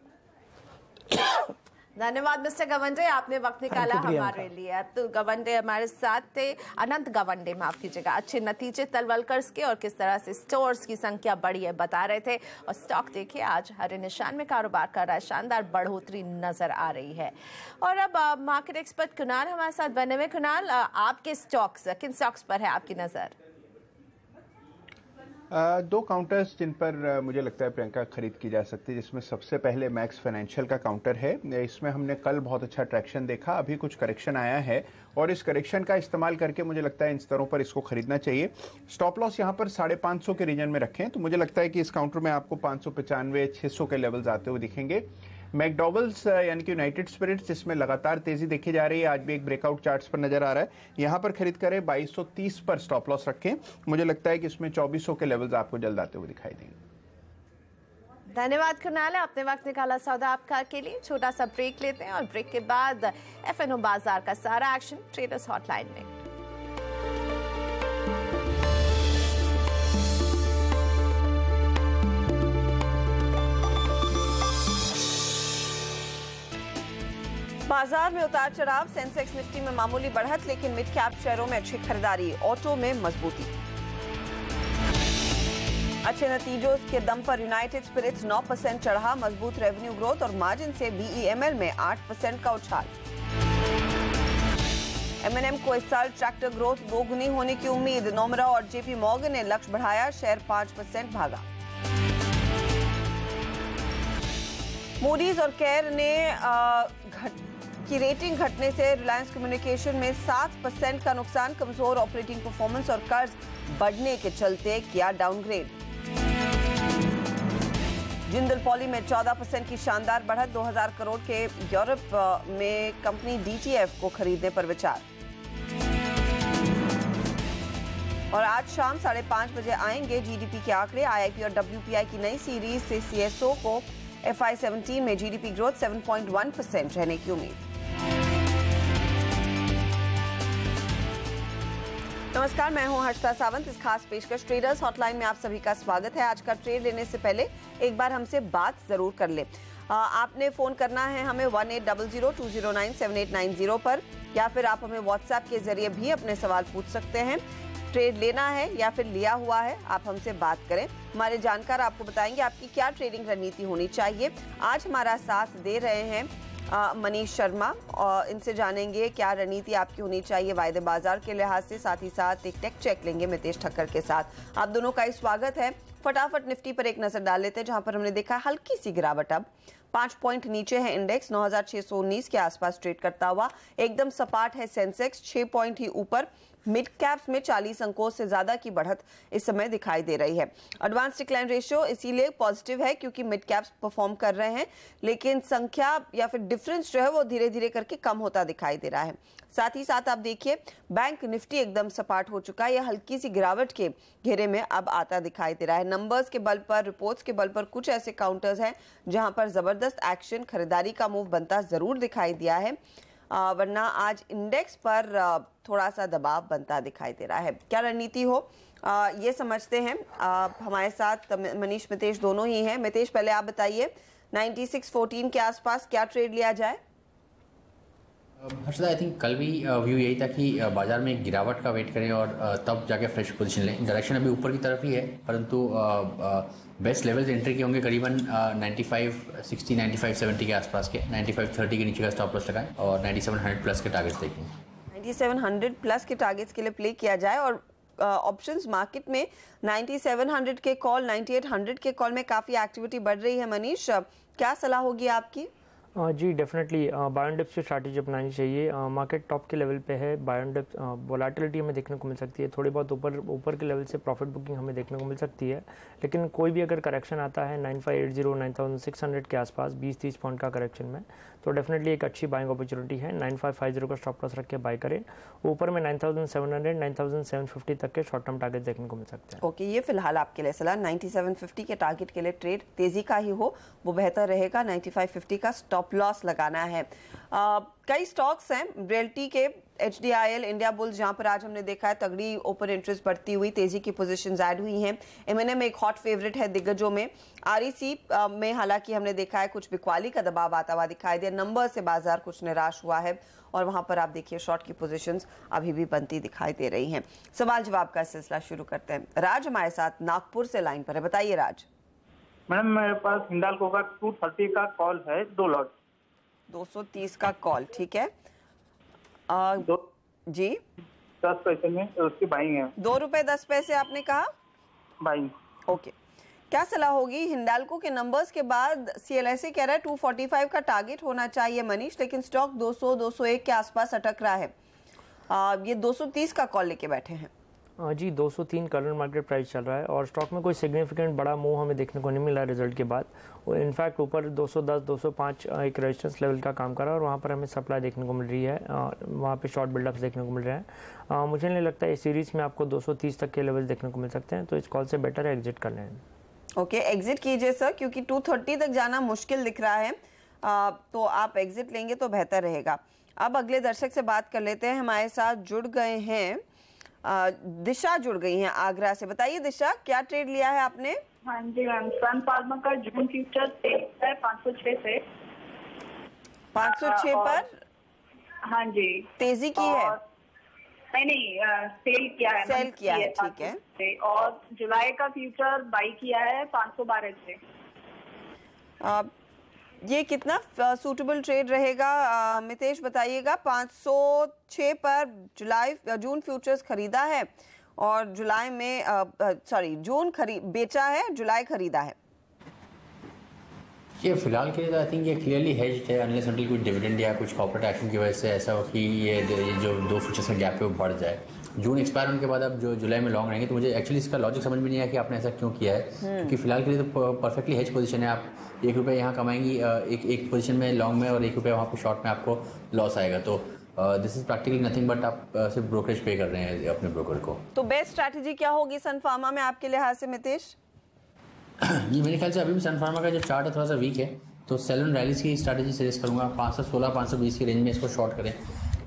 धन्यवाद मिस्टर गावंडे, आपने वक्त निकाला हमारे लिए. तो गावंडे हमारे साथ थे, अनंत गावंडे माफ कीजिएगा. अच्छे नतीजे तलवलकर के और किस तरह से स्टोर्स की संख्या बढ़ी है बता रहे थे. और स्टॉक देखिए आज हरे निशान में कारोबार कर रहा है, शानदार बढ़ोतरी नजर आ रही है. और अब मार्केट एक्सपर्ट कुणाल हमारे साथ बने हुए. कुणाल, आपके स्टॉक्स, किन स्टॉक्स पर है आपकी नजर? 2 काउंटर्स जिन पर मुझे लगता है प्रियंका खरीद की जा सकती है, जिसमें सबसे पहले मैक्स फाइनेंशियल का काउंटर है. इसमें हमने कल बहुत अच्छा ट्रैक्शन देखा, अभी कुछ करेक्शन आया है और इस करेक्शन का इस्तेमाल करके मुझे लगता है इन स्तरों पर इसको खरीदना चाहिए. स्टॉप लॉस यहाँ पर 550 के रीजन में रखें, तो मुझे लगता है कि इस काउंटर में आपको 595-600 के लेवल्स आते हुए दिखेंगे. मैकडॉवेल्स यानी कि यूनाइटेड स्पिरिट्स, जिसमें लगातार तेजी देखी जा रही है, आज भी एक ब्रेकआउट चार्ट्स पर नजर आ रहा है. यहां पर खरीद करें, 2230 पर स्टॉप लॉस रखें. मुझे लगता है कि इसमें 2400 के लेवल्स आपको जल्द आते हुए दिखाई देंगे. धन्यवाद कुणाल, आपने वक्त निकाला सौदा आपका के लिए। छोटा सा ब्रेक लेते हैं और ब्रेक के बाद एफएनओ बाजार का सारा एक्शन ट्रेडर्स हॉटलाइन में। बाजार में उतार चढ़ाव, सेंसेक्स निफ्टी में मामूली बढ़त, लेकिन मिड कैप शेयरों में अच्छी खरीदारी, ऑटो में मजबूती। अच्छे नतीजों के दम पर यूनाइटेड स्पिरिट्स 9% चढ़ा, मजबूत रेवेन्यू ग्रोथ और मार्जिन से बीईएमएल में 8% का उछाल। एमएनएम को इस साल ट्रैक्टर ग्रोथ दोगुनी होने की उम्मीद, नोमरा और जेपी मॉर्गन ने लक्ष्य बढ़ाया, शेयर 5% भागा। मूडीज और केयर ने की रेटिंग घटने से रिलायंस कम्युनिकेशन में 7% का नुकसान, कमजोर ऑपरेटिंग परफॉर्मेंस और कर्ज बढ़ने के चलते किया डाउनग्रेड। जिंदल पॉली में 14% की शानदार बढ़त, 2000 करोड़ के यूरोप में कंपनी डीटीएफ को खरीदने पर विचार। और आज शाम 5:30 बजे आएंगे जीडीपी के आंकड़े, आईआईपी और डब्ल्यूपीआई की नई सीरीज से सीएसओ को FY17 में जीडीपी ग्रोथ 7.1% रहने की उम्मीद। नमस्कार, मैं हूं हर्षिता सावंत। इस खास पेशकश ट्रेडर्स हॉटलाइन में आप सभी का स्वागत है। आज का ट्रेड लेने से पहले एक बार हमसे बात जरूर कर ले। आपने फोन करना है हमें 1800209789 पर, या फिर आप हमें व्हाट्सएप के जरिए भी अपने सवाल पूछ सकते हैं। ट्रेड लेना है या फिर लिया हुआ है, आप हमसे बात करें। हमारे जानकार आपको बताएंगे आपकी क्या ट्रेडिंग रणनीति होनी चाहिए। आज हमारा साथ दे रहे हैं मनीष शर्मा, और इनसे जानेंगे क्या रणनीति आपकी होनी चाहिए वायदे बाजार के लिहाज से। साथ ही साथ एक टेक चेक लेंगे मितेश ठक्कर के साथ। आप दोनों का ही स्वागत है। फटाफट निफ्टी पर एक नजर डाल लेते हैं, जहां पर हमने देखा हल्की सी गिरावट। अब 5 पॉइंट नीचे है इंडेक्स, 9619 के आसपास ट्रेड करता हुआ। एकदम सपाट है सेंसेक्स, 6 पॉइंट ही ऊपर। मिड कैप्स में 40 अंकों से ज्यादा की बढ़त इस समय दिखाई दे रही है। एडवांस डिक्लाइन रेशियो इसीलिए पॉजिटिव है क्योंकि मिड कैप्स परफॉर्म कर रहे हैं, लेकिन संख्या या फिर डिफरेंस जो है वो धीरे धीरे करके कम होता दिखाई दे रहा है। साथ ही साथ आप देखिए बैंक निफ्टी एकदम सपाट हो चुका है, यह हल्की सी गिरावट के घेरे में अब आता दिखाई दे रहा है। नंबर्स के बल पर, रिपोर्ट्स के बल पर कुछ ऐसे काउंटर्स हैं जहां पर जबरदस्त एक्शन, खरीदारी का मूव बनता जरूर दिखाई दिया है, वरना आज इंडेक्स पर थोड़ा सा दबाव बनता दिखाई दे रहा है। क्या रणनीति हो ये समझते हैं। हमारे साथ मनीष मितेश दोनों ही हैं। मितेश, पहले आप बताइए 9614 के आसपास क्या ट्रेड लिया जाए। हर्षदा, आई थिंक कल भी व्यू यही था कि बाजार में एक गिरावट का वेट करें और तब जाके फ्रेश पोजीशन लें। डायरेक्शन अभी ऊपर की तरफ ही है, परंतु बेस्ट लेवल्स एंट्री के होंगे करीबन 9560 9570 के आसपास के। 9530 के नीचे का स्टॉप लॉस लगाएं और 9700 प्लस के टारगेट्स देखें। 9700 प्लस के टारगेट्स के लिए प्ले किया जाए। और ऑप्शंस मार्केट में 9700 के कॉल, 9800 के कॉल में काफी एक्टिविटी बढ़ रही है। मनीष, क्या सलाह होगी आपकी? जी डेफिनेटली बाय एंड डिप्स की स्ट्रैटेजी अपनानी चाहिए। मार्केट टॉप के लेवल पे है, बाय एंड डिप्स वोलेटिलिटी हमें देखने को मिल सकती है, थोड़ी बहुत ऊपर के लेवल से प्रॉफिट बुकिंग हमें देखने को मिल सकती है। लेकिन कोई भी अगर करेक्शन आता है 9580 9600 के आसपास 20-30 पॉइंट का करेक्शन में, तो डेफिनेटली एक अच्छी बाइंग अपॉर्चुनिटी है। 9550 का स्टॉप लॉस रख के बाय करें। ऊपर में 9700 9750 तक के शॉर्ट टर्म टारगेट देखने को मिल सकते हैं। ओके, ये फिलहाल आपके लिए सलाह। 9750 के टारगेट के लिए ट्रेड तेजी का ही हो वो बेहतर रहेगा। 9550 का स्टॉप लॉस लगाना है। कई स्टॉक्स हैं रियल्टी के, HDIL, इंडिया बुल्स, जहां पर आज हमने देखा है तगड़ी ओपन इंटरेस्ट बढ़ती हुई, तेजी की पोजीशंस ऐड हुई हैं। M&M एक हॉट फेवरेट है दिग्गजों में। REC में हालांकि हमने देखा है कुछ बिकवाली का दबाव आता हुआ दिखाई दिया, नंबर से बाजार कुछ निराश हुआ है और वहां पर आप देखिए शॉर्ट की पोजीशंस अभी भी बनती दिखाई दे रही हैं। सवाल जवाब का सिलसिला शुरू करते हैं। राज हमारे साथ नागपुर से लाइन पर है, बताइए राज। मैडम, मेरे पास हिंडाल्को का 230 का कॉल है, 2 लॉट। 230 का कॉल, ठीक है। जी 10 पैसे में उसकी बाइंग है। 2 रुपए 10 पैसे आपने कहा बाइंग। ओके, क्या सलाह होगी? हिंडाल्को के नंबर्स के बाद CLSA कह रहा है 245 का टारगेट होना चाहिए मनीष, लेकिन स्टॉक 200 201 के आसपास अटक रहा है। ये 230 का कॉल लेके बैठे हैं। जी 203 करंट मार्केट प्राइस चल रहा है और स्टॉक में कोई सिग्निफिकेंट बड़ा मूव हमें देखने को नहीं मिला रिजल्ट के बाद। और इनफैक्ट ऊपर 210 205 एक रेजिस्टेंस लेवल का काम कर रहा है और वहाँ पर हमें सप्लाई देखने को मिल रही है, वहाँ पे शॉर्ट बिल्डअप्स देखने को मिल रहे हैं। मुझे नहीं लगता इस सीरीज़ में आपको 230 तक के लेवल देखने को मिल सकते हैं, तो इस कॉल से बेटर है एग्जिट करना है। ओके, एग्जिट कीजिए सर, क्योंकि 230 तक जाना मुश्किल दिख रहा है, तो आप एग्जिट लेंगे तो बेहतर रहेगा। अब अगले दर्शक से बात कर लेते हैं। हमारे साथ जुड़ गए हैं दिशा, जुड़ गई हैं आगरा से। बताइए दिशा, क्या ट्रेड लिया है आपने? हाँ जी मैम, सन फार्मा का जून फ्यूचर है 506 से 506 पर। हाँ जी, तेजी की है? नहीं, सेल किया है। सेल किया है, ठीक है। और जुलाई का फ्यूचर बाई किया है 512 से। ये कितना सूटेबल ट्रेड रहेगा मितेश बताइएगा? 506 पर जून फ्यूचर्स खरीदा है और जुलाई में जून बेचा है, जुलाई खरीदा है। ये फिलहाल के लिए आई थिंक ये क्लियरली हेज्ड है, अनलेस अनटिल कुछ डिविडेंड या कुछ कॉर्पोरेट एक्शन की वजह से ऐसा हो कि ये जो 2 फ्यूचर्स का गैप है वो बढ़ जाए। जून एक्सपायर होने के बाद अब जो जुलाई में लॉन्ग रहेंगे, तो मुझे एक्चुअली इसका लॉजिक समझ में नहीं आया कि आपने ऐसा क्यों किया है, क्योंकि फिलहाल के लिए तो परफेक्टली हेज पोजीशन है। आप ₹1 यहाँ कमाएंगी एक पोजीशन में लॉन्ग में, और ₹1 वहाँ पे शॉर्ट में आपको लॉस आएगा। तो this is practically nothing but आप सिर्फ ब्रोकरेज पे कर रहे हैं अपने ब्रोकर को। तो बेस्ट स्ट्रैटेजी क्या होगी सन फार्मा में आपके लिहाज से मितेश? ये मेरे ख्याल से अभी भी सन फार्मा का जो चार्ट है थोड़ा सा वीक है, तो सेल एंड रैलीज की स्ट्रैटेजी सजेस्ट करूंगा। 516 520 की रेंज में इसको शॉर्ट करें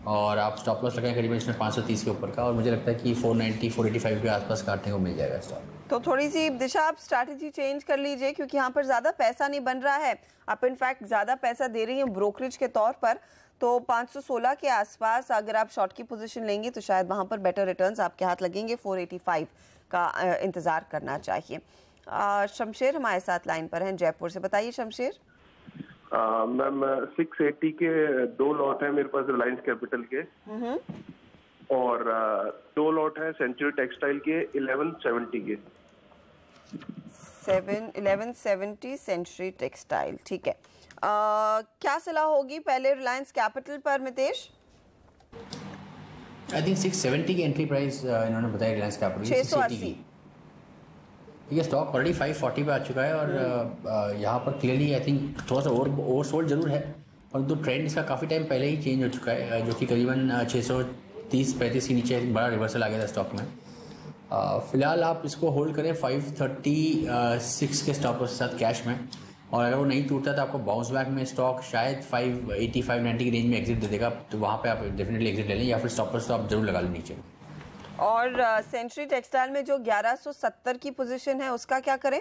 और आप स्टॉप लॉस लगाएं करीबन इसमें 530 के ऊपर का, और मुझे लगता है कि 490 485 के आसपास काटने को मिल जाएगा स्टॉक। तो थोड़ी सी दिशा आप स्ट्रैटेजी चेंज कर लीजिए, क्योंकि यहाँ पर ज़्यादा पैसा नहीं बन रहा है। आप इनफैक्ट ज़्यादा पैसा दे रही हैं ब्रोकरेज के तौर पर, तो 516 के आसपास अगर आप शॉर्ट की पोजीशन लेंगी तो शायद वहाँ पर बेटर रिटर्न्स आपके हाथ लगेंगे। 485 का इंतज़ार करना चाहिए। शमशेर हमारे साथ लाइन पर हैं जयपुर से। बताइए शमशेर। मैम 680 के 2 लॉट है मेरे पास रिलायंस कैपिटल के, और 2 लॉट है सेंचुरी टेक्सटाइल के 1170 के। 1170 सेंचुरी टेक्सटाइल, ठीक है। क्या सलाह होगी पहले रिलायंस कैपिटल पर मितेश? आई थिंक 670 की एंट्री प्राइस इन्होंने बताया रिलायंस कैपिटल 680। ये स्टॉक ऑलरेडी 540 पे आ चुका है, और यहाँ पर क्लियरली आई थिंक थोड़ा सा ओवरसोल्ड जरूर है, परंतु ट्रेंड इसका काफ़ी टाइम पहले ही चेंज हो चुका है, जो कि करीबन 630-35 के नीचे बड़ा रिवर्सल आ गया था स्टॉक में। फिलहाल आप इसको होल्ड करें 536 के स्टॉप लॉस के साथ कैश में, और अगर वो नहीं टूटता तो आपको बाउंस बैक में स्टॉक शायद 580 590 की रेंज में एग्जिट दे देगा, तो वहाँ पे आप डेफिनेटली एग्जिट ले लें, या फिर स्टॉप लॉस तो आप जरूर लगा लें नीचे। और सेंचुरी टेक्सटाइल में जो 1170 की पोजीशन है उसका क्या करें?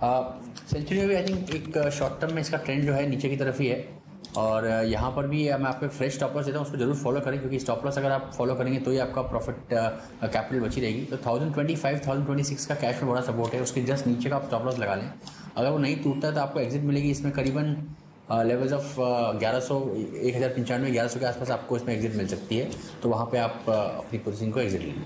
सेंचुरी में भी आई थिंक एक शॉर्ट टर्म में इसका ट्रेंड जो है नीचे की तरफ ही है, और यहाँ पर भी मैं आपको एक फ्रेश स्टॉप लॉस देता हूँ, उसको जरूर फॉलो करें, क्योंकि स्टॉप लॉस अगर आप फॉलो करेंगे तो ही आपका प्रॉफिट कैपिटल बची रहेगी। तो 1025 1026 का कैश में बड़ा सपोर्ट है, उसके जस्ट नीचे का आप स्टॉप लॉस लगा लें। अगर वो नहीं टूटता तो आपको एग्जिट मिलेगी इसमें करीबन लेवल्स ऑफ 1100 1095 1100 के आसपास आपको इसमें एग्जिट मिल सकती है, तो वहाँ पे आप अपनी पोजीशन को एग्जिट लीजिए।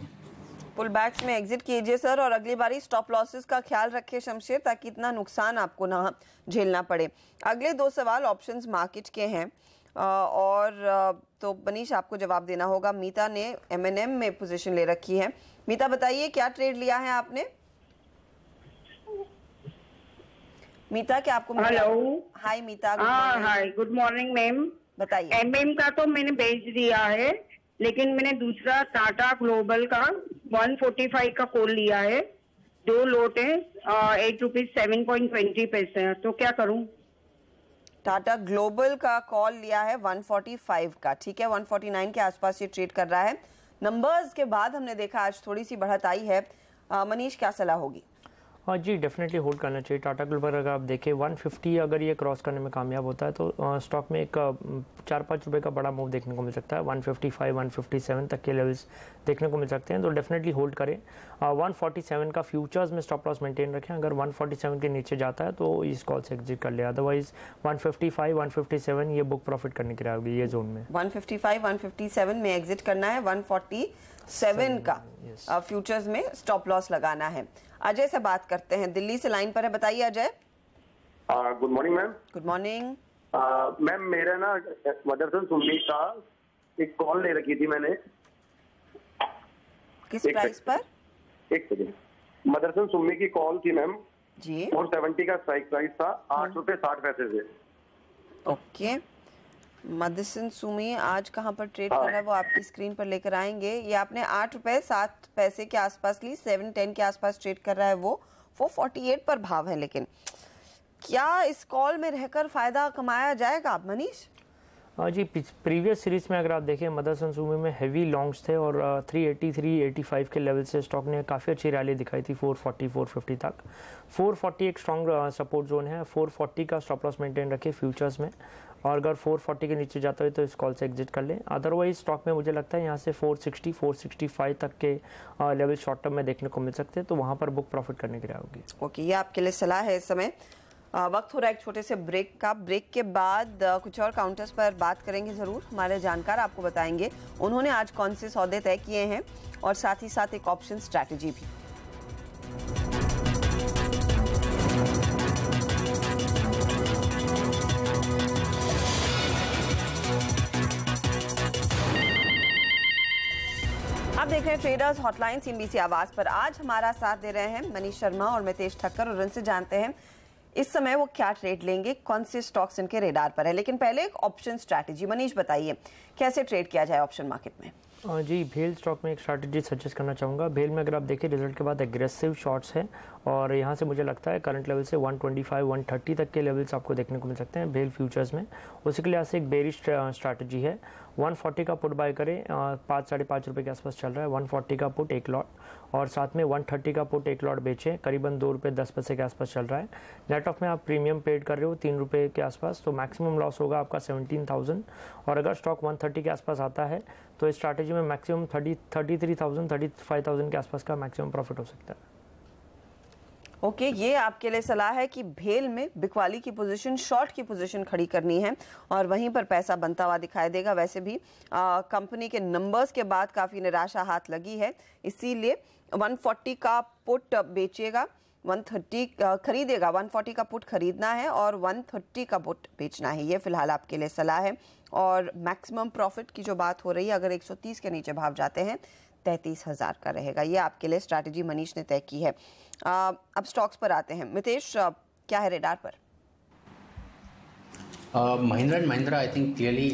पुल बैक्स में एग्जिट कीजिए सर, और अगली बारी स्टॉप लॉसेस का ख्याल रखिए शमशेर, ताकि इतना नुकसान आपको ना झेलना पड़े। अगले 2 सवाल ऑप्शंस मार्केट के हैं, और तो मनीष आपको जवाब देना होगा। मीता ने M&M में पोजीशन ले रखी है। मीता बताइए क्या ट्रेड लिया है आपने? मीता क्या आपको? हेलो, हाय मीता। हाय, गुड मॉर्निंग मैम। बताइए। MM का तो मैंने बेच दिया है, लेकिन मैंने दूसरा टाटा ग्लोबल का 145 का कॉल लिया है। 2 लोट है, ₹8.7.20, तो क्या करूं? टाटा ग्लोबल का कॉल लिया है 145 का, ठीक है। 149 के आसपास ये ट्रेड कर रहा है। नंबर्स के बाद हमने देखा आज थोड़ी सी बढ़त आई है। मनीष क्या सलाह होगी? हाँ जी, डेफिनेटली होल्ड करना चाहिए टाटा ग्लोबल। अगर आप देखें 150 अगर ये क्रॉस करने में कामयाब होता है तो स्टॉक में एक 4-5 रुपये का बड़ा मूव देखने को मिल सकता है। 155 157 तक के लेवल्स देखने को मिल सकते हैं, तो डेफिनेटली होल्ड करें। 147 का फ्यूचर्स में स्टॉप लॉस मेंटेन रखें। अगर 147 के नीचे जाता है तो इस कॉल से एग्जिट कर ले, अदरवाइज 155 157 ये बुक प्रॉफिट करने की रहेगी ये जोन में। 155 157 में एग्जिट करना है, 147 का फ्यूचर्स में स्टॉप लॉस लगाना है। अजय से बात करते हैं, दिल्ली से लाइन पर है। बताइए Ajay. Good morning ma'am. Good morning ma'am. मेरा ना मदरसन सुम्मी का एक कॉल ले रखी थी मैंने। किस प्राइस पर? एक सेकंड। मदरसन सुम्मी की कॉल थी मैम जी। 470 का स्ट्राइक प्राइस था, ₹8.60 से। ओके। मदरसन सुमी आज कहाँ पर ट्रेड कर रहा है वो आपकी स्क्रीन पर लेकर आएंगे। ये आपने ₹8.60 के आसपास ली, 710 के आसपास ट्रेड कर रहा है वो। 448 पर भाव है, लेकिन क्या इस कॉल में रहकर फायदा कमाया जाएगा मनीष? जी, प्रीवियस सीरीज में अगर आप देखें मदरसन सूमी में हैवी लॉन्ग्स थे और 380 385 के लेवल से स्टॉक ने काफ़ी अच्छी रैली दिखाई थी 440 450 तक। 440 एक स्ट्रॉन्ग सपोर्ट जोन है, 440 का स्टॉप लॉस मेंटेन रखे फ्यूचर्स में, और अगर 440 के नीचे जाता है तो इस कॉल से एग्जिट कर लें। अदरवाइज स्टॉक में मुझे लगता है यहाँ से 460 465 तक के लेवल शॉर्ट टर्म में देखने को मिल सकते हैं, तो वहाँ पर बुक प्रॉफिट करने की राय होगी। ओके, ये आपके लिए सलाह है इस समय। वक्त हो रहा है एक छोटे से ब्रेक का। ब्रेक के बाद कुछ और काउंटर्स पर बात करेंगे ज़रूर। हमारे जानकार आपको बताएंगे उन्होंने आज कौन से सौदे तय किए हैं, और साथ ही साथ एक ऑप्शन स्ट्रैटेजी भी। आप देख रहे हैं ट्रेडर्स हॉटलाइन CNBC आवाज पर। आज हमारा साथ दे रहे हैं मनीष शर्मा और मितेश ठक्कर, और उनसे जानते हैं इस समय वो क्या ट्रेड लेंगे, कौन से स्टॉक्स इनके रेडार पर है। लेकिन पहले एक ऑप्शन स्ट्रैटेजी। मनीष बताइए कैसे ट्रेड किया जाए ऑप्शन मार्केट में? जी, भेल स्टॉक में एक स्ट्रैटेजी सजेस्ट करना चाहूँगा। भेल में अगर आप देखें रिजल्ट के बाद एग्रेसिव शॉर्ट्स हैं, और यहाँ से मुझे लगता है करंट लेवल से 125 130 तक के लेवल्स आपको देखने को मिल सकते हैं भेल फ्यूचर्स में। उसी के लिए से एक बेरिश स्ट्रैटेजी है। 140 का पुट बाय करें, 5 साढ़े 5 रुपये के आसपास चल रहा है। 140 का पुट एक लॉट, और साथ में 130 का पुट एक लॉट बेचें, करीबन 2 रुपये 10 पैसे के आसपास चल रहा है। नेट ऑफ में आप प्रीमियम पेड कर रहे हो 3 रुपये के आसपास, तो मैक्सिमम लॉस होगा आपका 17,000। और अगर स्टॉक 130 के आसपास आता है तो इस स्ट्रैटेजी में मैक्सिमम 33,000 35,000 के आसपास का मैक्सिमम प्रॉफिट हो सकता है। ओके, ये आपके लिए सलाह है कि भेल में बिकवाली की पोजीशन, शॉर्ट की पोजीशन खड़ी करनी है, और वहीं पर पैसा बनता हुआ दिखाई देगा। वैसे भी कंपनी के नंबर्स के बाद काफ़ी निराशा हाथ लगी है, इसीलिए 140 का पुट बेचेगा, 130 खरीदेगा, 140 का पुट खरीदना है और 130 का पुट बेचना है। ये फिलहाल आपके लिए सलाह है। और मैक्सिमम प्रॉफिट की जो बात हो रही है, अगर 130 के नीचे भाव जाते हैं 33,000 का रहेगा। ये आपके लिए स्ट्रैटेजी मनीष ने तय की है। अब स्टॉक्स पर आते हैं। मितेश, क्या है रेडार पर? Mahindra and Mahindra I think clearly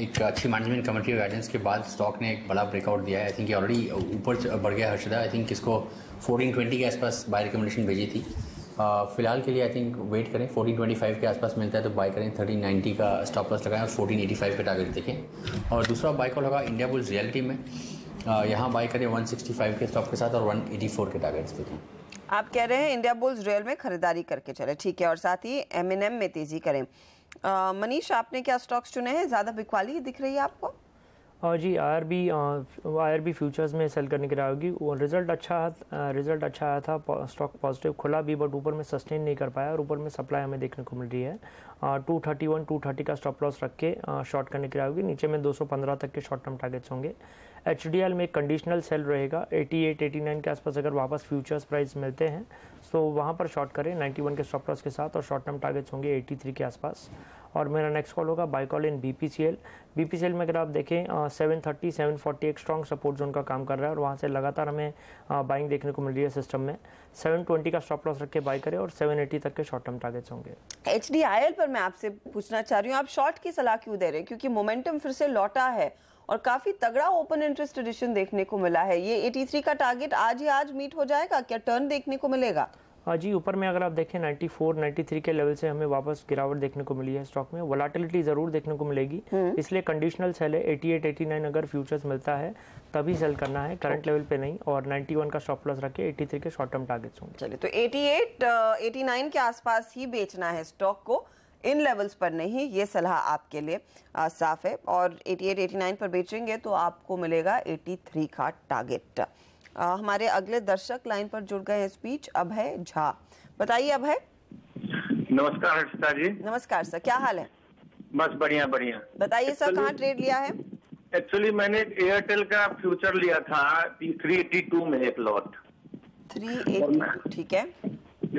एक अच्छी मैनेजमेंट कमेटी गाइडेंस के बाद स्टॉक ने एक बड़ा ब्रेकआउट दिया है। आई थिंक ये ऑलरेडी ऊपर बढ़ गया हर्षदा। आई थिंक इसको 1420 के आसपास बाय रिकमेंडेशन भेजी थी। फिलहाल के लिए आई थिंक वेट करें, 1425 के आसपास मिलता है तो बाय करें, 1390 का स्टॉप लॉस लगाएं और 1485 पे टारगेट देखें। और दूसरा बाय कॉल होगा इंडिया बुल्स रियलिटी में, यहाँ बाय करें 165 के स्टॉप के साथ और 184 के टारगेट्स देखें। आप कह रहे हैं इंडिया बुल्स रियल में खरीदारी करके चले, ठीक है, और साथ ही M&M में तेजी करें। मनीष, आपने क्या स्टॉक्स चुने हैं? ज़्यादा बिकवाली दिख रही है आपको? जी, IRB फ्यूचर्स में सेल करने की राय होगी। वो रिजल्ट अच्छा आया था, स्टॉक पॉजिटिव खुला भी, बट ऊपर में सस्टेन नहीं कर पाया, और ऊपर में सप्लाई हमें देखने को मिल रही है। 230 का स्टॉप लॉस रख के शॉर्ट करने की राय होगी। नीचे में 215 तक के शॉर्ट टर्म टारगेट्स होंगे। HDL में एक कंडीशनल सेल रहेगा 88 89 के आसपास। अगर वापस फ्यूचर्स प्राइस मिलते हैं तो वहाँ पर शॉर्ट करें 91 के स्टॉप लॉस के साथ, और शॉर्ट टर्म टारगेट्स होंगे 83 के आसपास। और मेरा नेक्स्ट कॉल होगा बाय कॉल इन BPCL में अगर आप देखें 730 740 एक स्ट्रॉन्ग सपोर्ट जोन का काम कर रहा है, और वहाँ से लगातार हमें बाइंग देखने को मिल रही है सिस्टम में। 720 का स्टॉप लॉस रख के बाय करें, और 780 तक के शॉर्ट टर्म टारगेट्स होंगे। HDIL पर मैं आपसे पूछना चाह रही हूँ, आप शॉर्ट की सलाह क्यों दे रहे हैं? क्योंकि मोमेंटम फिर से लौटा है और काफी तगड़ा ओपन इंटरेस्ट एडिशन देखने को मिला है। ये 83 का टारगेट आज मीट हो जाएगा क्या? टर्न देखने को मिलेगा? जी, ऊपर में अगर आप देखें 94 93 के लेवल से हमें वापस गिरावट देखने को मिली है स्टॉक में। वोलेटिलिटी जरूर देखने को मिलेगी, इसलिए कंडीशनल सेल है 88 89 अगर फ्यूचर्स मिलता है तभी सेल करना है, करंट लेवल पे नहीं। और 91 का स्टॉप लॉस रखे, 83 के शॉर्ट टर्म टारगेट्स होंगे। चलिए, तो 88 89 के आसपास ही बेचना है स्टॉक को, इन लेवल्स पर नहीं। ये सलाह आपके लिए साफ है। और 88 89 पर बेचेंगे तो आपको मिलेगा 83 का टारगेट। हमारे अगले दर्शक लाइन पर जुड़ गए हैं स्पीच अभय झा। बताइए अभय। नमस्कार हर्षिता जी। नमस्कार सर, क्या हाल है? बस बढ़िया बढ़िया। बताइए सर, कहाँ ट्रेड लिया है? एक्चुअली मैंने एयरटेल का फ्यूचर लिया था 382 में एक लॉट। 382, ठीक है।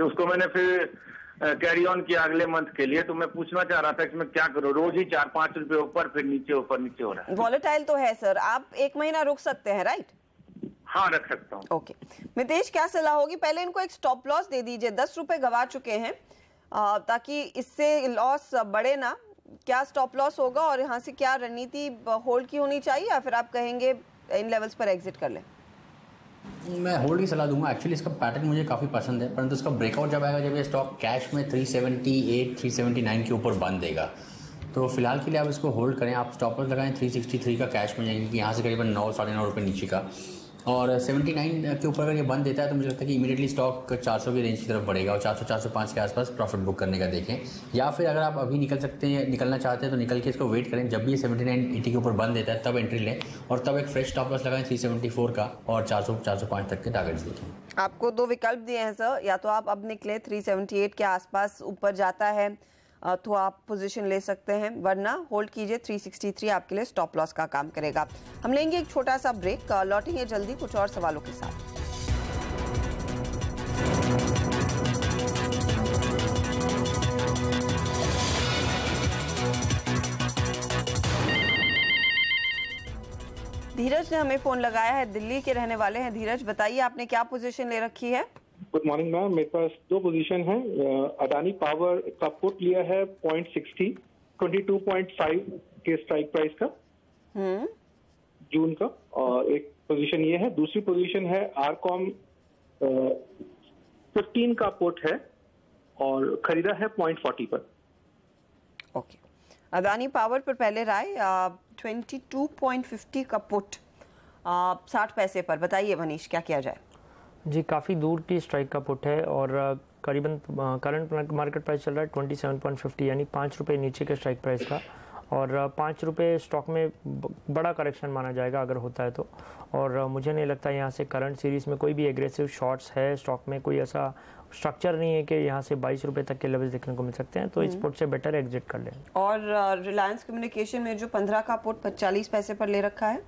उसको मैंने फिर कैरी ऑन किया अगले मंथ के लिए, तो मैं पूछना चाह रहा था इसमें क्या करूं? रोज ही 4-5 रुपए ऊपर फिर नीचे हो रहा है। वॉलेटाइल तो है सर, आप 1 महीना रुक सकते हैं, राइट? हाँ, रख सकता हूँ। ओके, मितेश क्या सलाह होगी? पहले इनको एक स्टॉप लॉस दे दीजिए, 10 रुपए गवा चुके हैं, ताकि इससे लॉस बढ़े ना। क्या स्टॉप लॉस होगा और यहाँ से क्या रणनीति होल्ड की होनी चाहिए, या फिर आप कहेंगे इन लेवल्स पर एग्जिट कर लें? मैं होल्ड की सलाह दूंगा। एक्चुअली इसका पैटर्न मुझे काफ़ी पसंद है, परंतु इसका ब्रेकआउट जब आएगा, जब ये स्टॉक कैश में 378 379 के ऊपर बंद देगा, तो फिलहाल के लिए आप इसको होल्ड करें। आप स्टॉप लॉस लगाएं 363 का कैश में जाएंगे कि यहाँ से करीबन 9 साढ़े 9 रुपये नीचे का, और 79 के ऊपर अगर ये बंद देता है तो मुझे लगता है कि इमीडिएटली स्टॉक 400 की रेंज की तरफ बढ़ेगा और 400-405 के आसपास प्रॉफिट बुक करने का देखें। या फिर अगर आप अभी निकलना चाहते हैं तो निकल के इसको वेट करें, जब भी ये 79-80 के ऊपर बंद देता है तब एंट्री लें, और तब एक फ्रेश स्टॉप लॉस लगाएं 374 का, और 400-405 तक के टारगेट्स देखें। आपको 2 विकल्प दिए हैं सर, या तो आप अब निकले 378 के आसपास ऊपर जाता है तो आप पोजीशन ले सकते हैं, वरना होल्ड कीजिए 363 आपके लिए स्टॉप लॉस का काम करेगा। हम लेंगे एक छोटा सा ब्रेक, लौटेंगे जल्दी कुछ और सवालों के साथ। धीरज ने हमें फोन लगाया है, दिल्ली के रहने वाले हैं। धीरज, बताइए आपने क्या पोजीशन ले रखी है? गुड मॉर्निंग मैम, मेरे पास 2 पोजीशन है। अडानी पावर का पुट लिया है 0.60 22.5 के स्ट्राइक प्राइस का जून का, और एक पोजीशन ये है। दूसरी पोजीशन है आरकॉम 15 का पुट है और खरीदा है 0.40 पर। ओके, अडानी पावर पर पहले राय 22.50 का पुट 60 पैसे पर। बताइए मनीष, क्या किया जाए? जी, काफ़ी दूर की स्ट्राइक का पुट है और करीबन करंट मार्केट प्राइस चल रहा है 27.50, यानी 5 रुपये नीचे के स्ट्राइक प्राइस का, और 5 रुपये स्टॉक में बड़ा करेक्शन माना जाएगा अगर होता है तो। और मुझे नहीं लगता यहाँ से करंट सीरीज़ में कोई भी एग्रेसिव शॉर्ट्स है, स्टॉक में कोई ऐसा स्ट्रक्चर नहीं है कि यहाँ से 22 रुपये तक के लेवल्स देखने को मिल सकते हैं, तो इस पुट से बेटर एग्जिट कर लें। और रिलायंस कम्युनिकेशन में जो 15 का पुट 40 पैसे पर ले रखा है,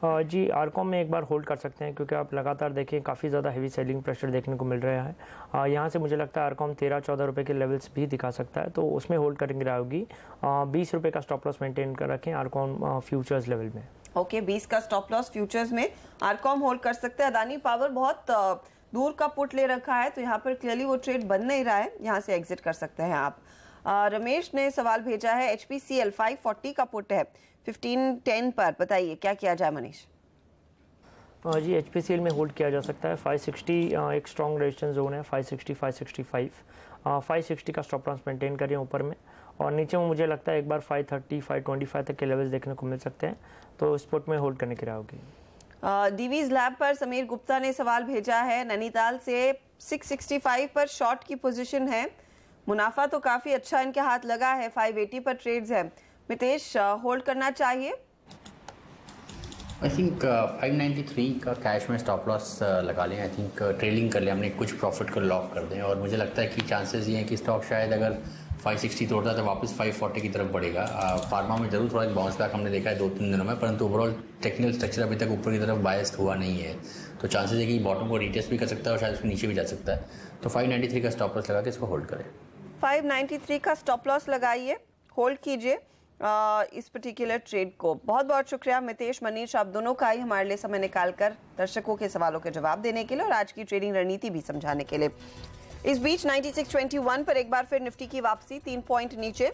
जी आरकॉम में एक बार होल्ड कर सकते हैं, क्योंकि आप लगातार देखें काफ़ी ज़्यादा हेवी सेलिंग प्रेशर देखने को मिल रहा है। यहाँ से मुझे लगता है आरकॉम 13-14 रुपये के लेवल्स भी दिखा सकता है, तो उसमें होल्ड करेंगे होगी। 20 रुपये का स्टॉप लॉस मेंटेन कर रखें आरकॉम फ्यूचर्स लेवल में। ओके, 20 का स्टॉप लॉस फ्यूचर्स में आरकॉम होल्ड कर सकते हैं। अदानी पावर बहुत दूर का पुट ले रखा है, तो यहाँ पर क्लियरली वो ट्रेड बन नहीं रहा है, यहाँ से एग्जिट कर सकते हैं आप। रमेश ने सवाल भेजा है, HPCL 540 का पुट है 1510 पर। बताइए क्या किया जाए मनीष? जी, HPCL में होल्ड किया जा सकता है। 560 एक स्ट्रॉन्ग रेजिस्टेंस जोन है, 560 565 560 का स्टॉप लॉस मेंटेन करें ऊपर में, और नीचे में मुझे लगता है एक बार 530 525 तक के लेवल्स देखने को मिल सकते हैं, तो स्पोर्ट में होल्ड करने की राय होगी। डीवीज लैब पर समीर गुप्ता ने सवाल भेजा है, नैनीताल से 665 पर शॉर्ट की पोजीशन है, मुनाफा तो काफी अच्छा इनके हाथ लगा है, 580 पर ट्रेड्स है। मितेश, होल्ड करना चाहिए? आई थिंक 593 का कैश में स्टॉप लॉस लगा लें। आई थिंक ट्रेलिंग कर लें, हमने कुछ प्रॉफिट को लॉक कर दें, और मुझे लगता है कि चांसेस ये हैं कि स्टॉक शायद अगर 560 तोड़ता है तो वापस 540 की तरफ बढ़ेगा। फार्मा में जरूर थोड़ा बाउंस बैक हमने देखा है 2-3 दिनों में, परंतु ओवरऑल टेक्निकल स्ट्रक्चर अभी तक ऊपर की तरफ बायस्ड हुआ नहीं है, तो चांसेस है कि बॉटम को रीटेस्ट भी कर सकता है और शायद उसके नीचे भी जा सकता है। तो 593 का स्टॉप लॉस लगा के इसको होल्ड करें। 593 का स्टॉप लॉस लगाइए, होल्ड कीजिए इस पर्टिकुलर ट्रेड को। बहुत बहुत शुक्रिया मितेश, मनीष, आप दोनों का ही हमारे लिए समय निकालकर दर्शकों के सवालों के जवाब देने के लिए और आज की ट्रेडिंग रणनीति भी समझाने के लिए। इस बीच 9621 पर एक बार फिर निफ्टी की वापसी, 3 पॉइंट नीचे,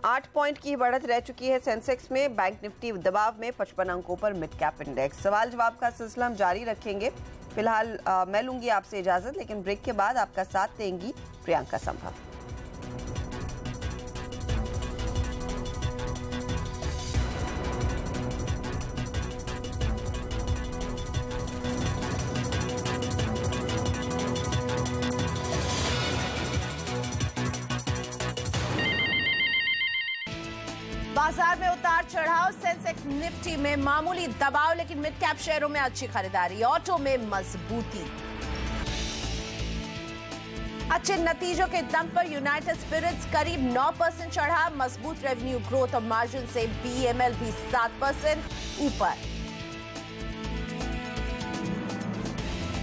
8 पॉइंट की बढ़त रह चुकी है सेंसेक्स में। बैंक निफ्टी दबाव में 55 अंकों पर मिड कैप इंडेक्स। सवाल जवाब का सिलसिला हम जारी रखेंगे। फिलहाल मैं लूंगी आपसे इजाजत, लेकिन ब्रेक के बाद आपका साथ देंगी प्रियंका संभव। बाजार में उतार चढ़ाव, सेंसेक्स निफ्टी में मामूली दबाव, लेकिन मिड कैप शेयरों में अच्छी खरीदारी, ऑटो में मजबूती। अच्छे नतीजों के दम पर यूनाइटेड स्पिरिट्स करीब 9% चढ़ा, मजबूत रेवेन्यू ग्रोथ और मार्जिन से BML भी 7% ऊपर।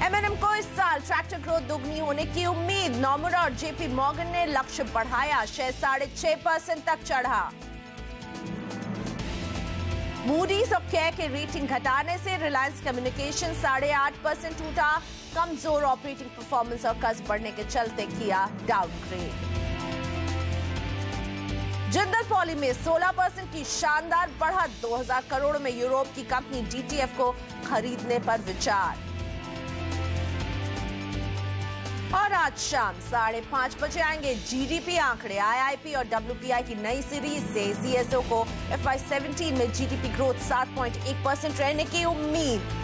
M&M को इस साल ट्रैक्टर ग्रोथ दोगुनी होने की उम्मीद, नोमुरा और JP मॉर्गन ने लक्ष्य बढ़ाया, शेयर 6.5% तक चढ़ा। मूडीज और केयर के रेटिंग घटाने से रिलायंस कम्युनिकेशन 8.5% टूटा, कमजोर ऑपरेटिंग परफॉर्मेंस और कर्ज बढ़ने के चलते किया डाउनग्रेड। जिंदल पॉली में 16% की शानदार बढ़त, 2000 करोड़ में यूरोप की कंपनी DTF को खरीदने पर विचार। और आज शाम 5:30 बजे आएंगे जीडीपी आंकड़े। आईआईपी और डब्ल्यूपीआई की नई सीरीज से सीएसओ को FY17 में जीडीपी ग्रोथ 7.1% रहने की उम्मीद।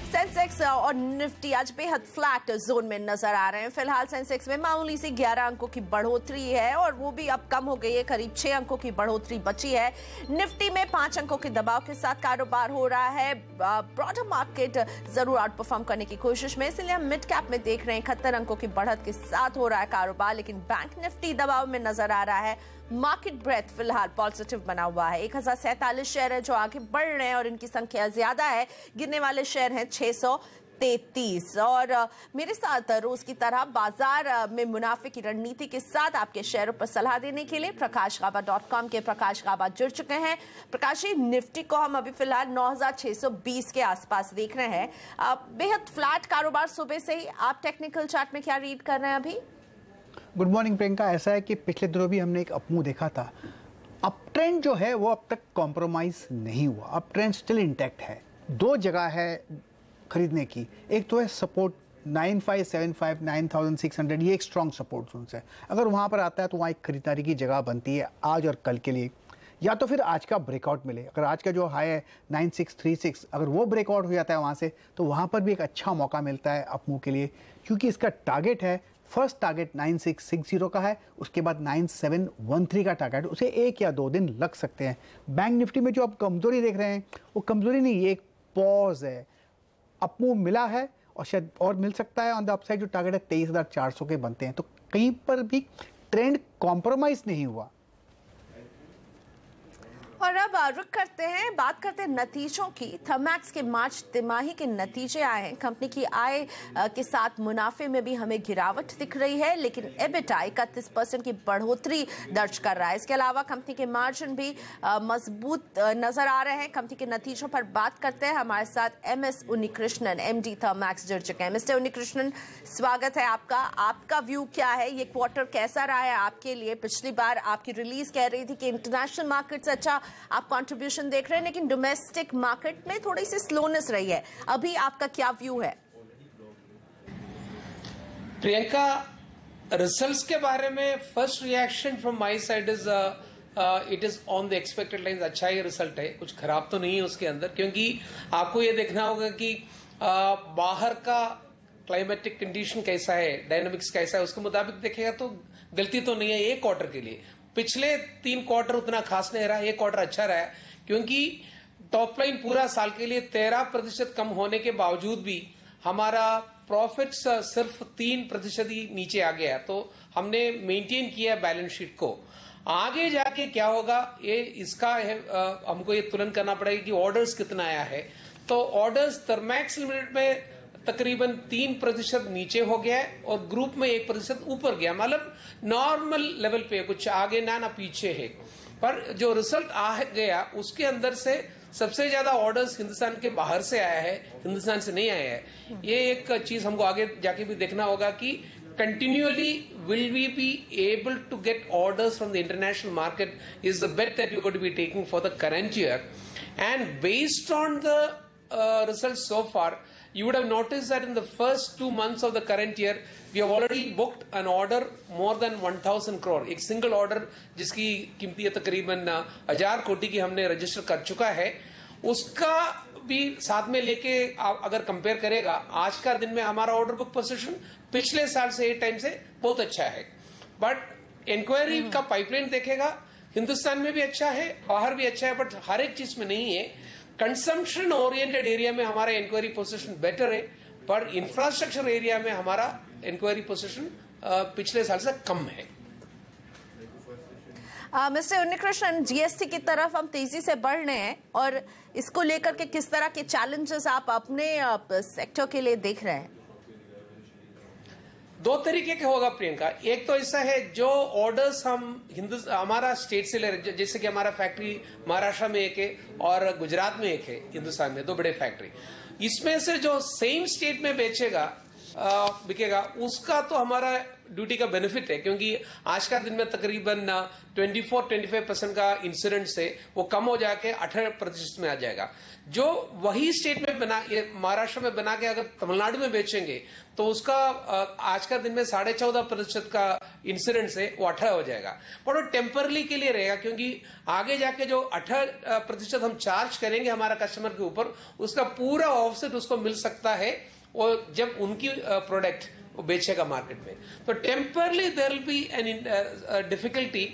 सेंसेक्स और निफ्टी आज बेहद फ्लैट जोन में नजर आ रहे हैं। फिलहाल सेंसेक्स में मामूली सी 11 अंकों की बढ़ोतरी है और वो भी अब कम हो गई है, करीब 6 अंकों की बढ़ोतरी बची है। निफ्टी में 5 अंकों के दबाव के साथ कारोबार हो रहा है। ब्रॉडर मार्केट जरूर आउट परफॉर्म करने की कोशिश में, इसलिए हम मिड कैप में देख रहे हैं 71 अंकों की बढ़त के साथ हो रहा है कारोबार, लेकिन बैंक निफ्टी दबाव में नजर आ रहा है। मार्केट ब्रेथ फिलहाल पॉजिटिव बना हुआ है। 1047 शेयर है जो आगे बढ़ रहे हैं और इनकी संख्या ज्यादा है। गिरने वाले शेयर हैं 633। और मेरे साथ रोज की तरह बाजार में मुनाफे की रणनीति के साथ आपके शेयरों पर सलाह देने के लिए प्रकाशगाबा.com के प्रकाश गाबा जुड़ चुके हैं। प्रकाश जी, निफ्टी को हम अभी फिलहाल 9620 के आसपास देख रहे हैं। बेहद फ्लैट कारोबार सुबह से ही। आप टेक्निकल चार्ट में क्या रीड कर रहे हैं अभी? Good morning Priyanka. ऐसा है कि पिछले दिनों भी हमने एक अपमूव देखा था। अप ट्रेंड जो है वो अब तक कॉम्प्रोमाइज नहीं हुआ, अप ट्रेंड स्टिल इंटैक्ट है। 2 जगह है खरीदने की। एक तो है सपोर्ट 9575 9600, ये एक स्ट्रॉन्ग सपोर्ट जोन है। अगर वहाँ पर आता है तो वहाँ एक खरीदारी की जगह बनती है आज और कल के लिए। या तो फिर आज का ब्रेकआउट मिले, अगर आज का जो हाई है 9636 अगर वो ब्रेकआउट हो जाता है वहाँ से, तो वहाँ पर भी एक अच्छा मौका मिलता है अपमूव के लिए, क्योंकि इसका टारगेट है, फर्स्ट टारगेट 9660 का है, उसके बाद 9713 का टारगेट। उसे 1 या 2 दिन लग सकते हैं। बैंक निफ्टी में जो आप कमजोरी देख रहे हैं वो कमजोरी नहीं, ये एक पॉज है। अपमूव मिला है और शायद और मिल सकता है। ऑन द अपसाइड जो टारगेट है 23,400 के बनते हैं, तो कहीं पर भी ट्रेंड कॉम्प्रोमाइज नहीं हुआ। और अब रुक करते हैं, बात करते हैं नतीजों की। थर्मैक्स के मार्च तिमाही के नतीजे आए हैं। कंपनी की आय के साथ मुनाफे में भी हमें गिरावट दिख रही है, लेकिन एबिटा 31% की बढ़ोतरी दर्ज कर रहा है। इसके अलावा कंपनी के मार्जिन भी मजबूत नजर आ रहे हैं। कंपनी के नतीजों पर बात करते हैं। हमारे साथ MS उन्नीकृष्णन, MD थर्मैक्स जुड़ चुके हैं। मिस्टर उन्नीकृष्णन, स्वागत है आपका। आपका व्यू क्या है, ये क्वार्टर कैसा रहा है आपके लिए? पिछली बार आपकी रिलीज कह रही थी कि इंटरनेशनल मार्केट से अच्छा आप कंट्रीब्यूशन देख रहे हैं, लेकिन डोमेस्टिक मार्केट में थोड़ी सी स्लोनेस रही है। अभी आपका क्या व्यू है? प्रियंका, रिजल्ट्स के बारे में first reaction from my side is it is on the expected lines. अच्छा ही रिजल्ट है, कुछ खराब तो नहीं है उसके अंदर, क्योंकि आपको ये देखना होगा कि बाहर का क्लाइमेटिक कंडीशन कैसा है, डायनामिक्स कैसा है, उसके मुताबिक देखेगा तो गलती तो नहीं है एक क्वार्टर के लिए। पिछले 3 क्वार्टर उतना खास नहीं रहा, एक क्वार्टर अच्छा रहा है, क्योंकि टॉप लाइन पूरा साल के लिए 13% कम होने के बावजूद भी हमारा प्रॉफिट्स सिर्फ 3% ही नीचे आ गया। तो हमने मेंटेन किया बैलेंस शीट को। आगे जाके क्या होगा ये इसका है, हमको ये तुलना करना पड़ेगा कि ऑर्डर्स कितना आया है। तो ऑर्डर्स थर्मैक्स लिमिटेड में तकरीबन 3% नीचे हो गया है और ग्रुप में 1% ऊपर गया, मतलब नॉर्मल लेवल पे, कुछ आगे ना पीछे है। पर जो रिजल्ट आ गया उसके अंदर से सबसे ज्यादा ऑर्डर्स हिंदुस्तान के बाहर से आया है, हिंदुस्तान से नहीं आया है। ये एक चीज हमको आगे जाके भी देखना होगा कि continually will we be able to get orders from the international market is the bet that we're going to be taking for the current year. And based on the results so far, you would have noticed that in the first 2 months of the current year, we have already booked an order more than 1000 crore. एक सिंगल ऑर्डर जिसकी कीमती है तकरीबन 1000 कोटी की हमने रजिस्टर कर चुका है। उसका भी साथ में लेके अगर कंपेयर करेगा, आज का दिन में हमारा ऑर्डर बुक पोजीशन पिछले साल से टाइम से बहुत अच्छा है। बट इंक्वायरी का पाइपलाइन देखेगा, हिंदुस्तान में भी अच्छा है, बाहर भी अच्छा है, बट हर एक चीज में नहीं है। कंजम्पशन ओरिएंटेड एरिया में हमारा इंक्वायरी पोजीशन बेटर है, पर इंफ्रास्ट्रक्चर एरिया में हमारा इंक्वायरी पोजीशन पिछले साल से कम है। मिस्टर उन्नीकृष्णन, जीएसटी की तरफ हम तेजी से बढ़ रहे हैं और इसको लेकर के किस तरह के चैलेंजेस आप अपने सेक्टर के लिए देख रहे हैं? 2 तरीके के होगा प्रियंका। एक तो ऐसा है जो ऑर्डर्स हम हमारा स्टेट से ले रहे, जैसे कि हमारा फैक्ट्री महाराष्ट्र में एक है और गुजरात में एक है, हिंदुस्तान में 2 बड़े फैक्ट्री। इसमें से जो सेम स्टेट में बेचेगा बिकेगा, उसका तो हमारा ड्यूटी का बेनिफिट है, क्योंकि आज का दिन में तकरीबन 24-25% का इंसिडेंस है वो कम हो जाके 18% में आ जाएगा। जो वही स्टेट में बना, ये महाराष्ट्र में बना के अगर तमिलनाडु में बेचेंगे तो उसका आज का दिन में 14.5% का इंसिडेंस है वो 18 हो जाएगा। पर वो टेम्परली के लिए रहेगा, क्योंकि आगे जाके जो 18% हम चार्ज करेंगे हमारा कस्टमर के ऊपर, उसका पूरा ऑफसेट उसको मिल सकता है वो जब उनकी प्रोडक्ट वो बेचेगा मार्केट में। तो temporarily there will be an difficulty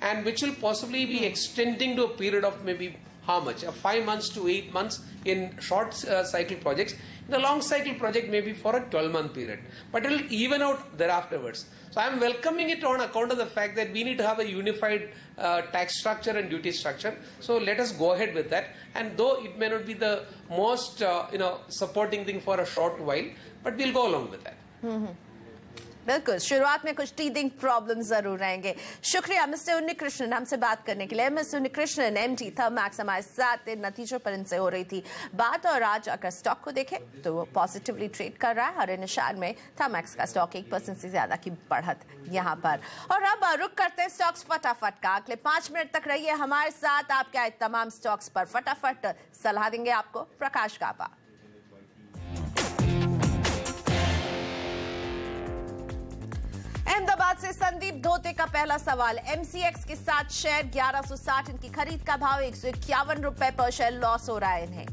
and which will possibly be extending to a period of maybe how much? 5 months to 8 months in short cycle projects. The long cycle project may be for a 12-month period, but it will even out thereafterwards. So I am welcoming it on account of the fact that we need to have a unified tax structure and duty structure. So let us go ahead with that. And though it may not be the most supporting thing for a short while, but we'll go along with that. बिल्कुल, शुरुआत में कुछ टीदिंग प्रॉब्लम जरूर रहेंगे। शुक्रिया मिस्टर उन्नीकृष्णन हमसे बात करने के लिए। मिस्टर उन्नीकृष्णन, एमटी थर्मैक्स हमारे साथ नतीजों पर इनसे हो रही थी बात, और आज अगर स्टॉक को देखें तो वो पॉजिटिवली ट्रेड कर रहा है। हर निशान में थर्मैक्स का स्टॉक 1% से ज्यादा की बढ़त यहाँ पर। और अब रुक करते हैं स्टॉक्स फटाफट का। अगले 5 मिनट तक रहिए हमारे साथ। आपके आए तमाम स्टॉक्स पर फटाफट सलाह देंगे आपको प्रकाश कापा। अहमदाबाद से संदीप धोते का पहला सवाल। एमसीएक्स के साथ शेयर 1160, इनकी खरीद का भाव 151 रुपए पर शेयर लॉस हो रहा है इन्हें।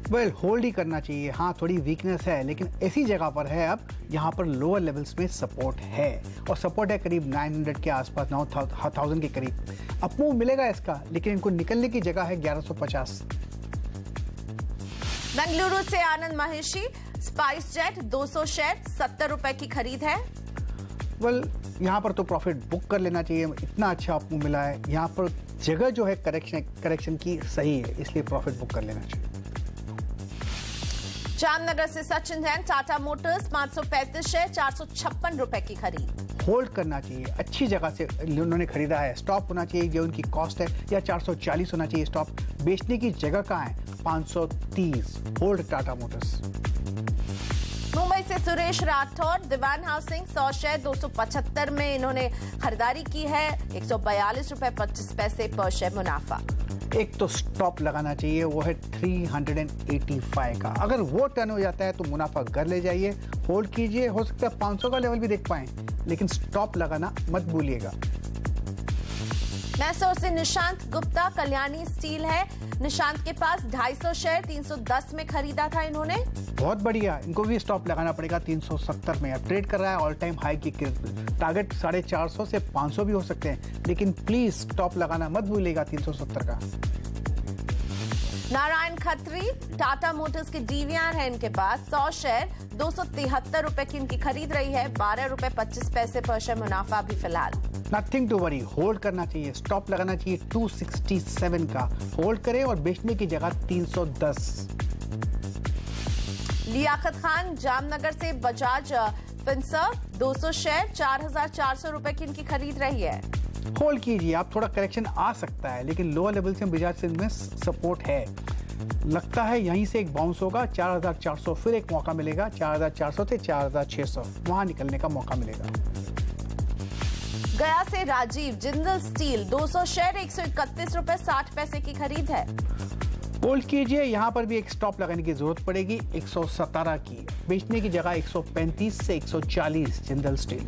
वेल होल्ड ही करना चाहिए। हाँ, थोड़ी वीकनेस है, लेकिन ऐसी जगह पर है अब यहाँ पर लोअर लेवल्स में सपोर्ट है, और सपोर्ट है करीब 900 के आसपास, 9000 के करीब। अपमूव मिलेगा इसका, लेकिन इनको निकलने की जगह है 1150। बेंगलुरु से आनंद महेशी, स्पाइस जेट 200 शेयर 70 रुपए की खरीद है। वेल यहाँ पर तो प्रॉफिट बुक कर लेना चाहिए, इतना अच्छा आपको मिला है। यहाँ पर जगह जो है करेक्शन की सही है, इसलिए प्रॉफिट बुक कर लेना चाहिए। जामनगर से सचिन जैन, टाटा मोटर्स 535 शेयर 456 रुपए की खरीद। होल्ड करना चाहिए, अच्छी जगह से उन्होंने खरीदा है। स्टॉप होना चाहिए जो उनकी कॉस्ट है, या 440 होना चाहिए स्टॉप। बेचने की जगह कहाँ है? 530। Hold Tata Motors. मुंबई से सुरेश राठौर, दीवान हाउसिंग 100 शेयर 275 में इन्होंने खरीदारी की है। 142 रुपए 25 पैसे पर शेयर मुनाफा। एक तो स्टॉप लगाना चाहिए, वो है 385 का। अगर वो टर्न हो जाता है तो मुनाफा घर ले जाइए, होल्ड कीजिए। हो सकता है 500 का लेवल भी देख पाएं, लेकिन स्टॉप लगाना मत भूलिएगा। मैसूर से निशांत गुप्ता, कल्याणी स्टील है निशांत के पास 250 शेयर 310 में खरीदा था इन्होंने। बहुत बढ़िया, इनको भी स्टॉप लगाना पड़ेगा 370 में। अब ट्रेड कर रहा है ऑल टाइम हाई की, टारगेट 450 से 500 भी हो सकते हैं, लेकिन प्लीज स्टॉप लगाना मत भूलिएगा 370 का। नारायण खत्री, टाटा मोटर्स के डीवीआर है इनके पास 100 शेयर 273 रुपए की इनकी खरीद रही है। 12 रुपए 25 पैसे पर शेयर मुनाफा भी फिलहाल। नथिंग टू वरी, होल्ड करना चाहिए। स्टॉप लगाना चाहिए 267 का। होल्ड करें और बेचने की जगह 310। लियाकत खान, जामनगर से बजाज फिंसर्व 200 शेयर 4400 रुपए की इनकी खरीद रही है। होल्ड कीजिए, आप थोड़ा करेक्शन आ सकता है, लेकिन लोअर लेवल से बजाज फिंसर्व में सपोर्ट है। लगता है यहीं से एक बाउंस होगा 4400, फिर एक मौका मिलेगा 4400 से 4600, वहां निकलने का मौका मिलेगा। गया से राजीव, जिंदल स्टील 200 शेयर 131 रुपए 60 पैसे की खरीद है। होल्ड कीजिए, यहाँ पर भी एक स्टॉप लगाने की जरूरत पड़ेगी 117 की। बेचने की जगह 135 से 140 जिंदल स्टील।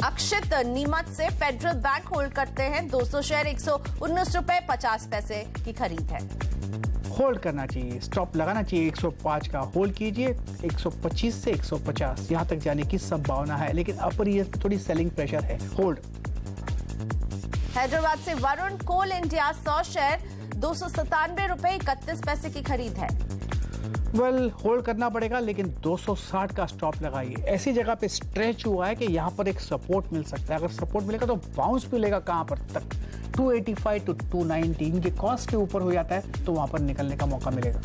अक्षित नीमच से फेडरल बैंक होल्ड करते हैं 200 शेयर 119 रुपए 50 पैसे की खरीद है। होल्ड करना चाहिए, स्टॉप लगाना चाहिए 105 का। होल्ड कीजिए 125 से 150, यहाँ तक जाने की संभावना है, लेकिन अपर ये थोड़ी सेलिंग प्रेशर है। होल्ड। हैदराबाद से वरुण, कोल इंडिया 100 शेयर 297 रुपए 31 पैसे की खरीद है। वेल होल्ड करना पड़ेगा, लेकिन 260 का स्टॉप लगाइए। ऐसी जगह पे स्ट्रेच हुआ है कि यहाँ पर एक सपोर्ट मिल सकता है। अगर सपोर्ट मिलेगा तो बाउंस मिलेगा कहाँ पर तक, 285 टू 290। इनके कॉस्ट के ऊपर हो जाता है तो वहां पर निकलने का मौका मिलेगा।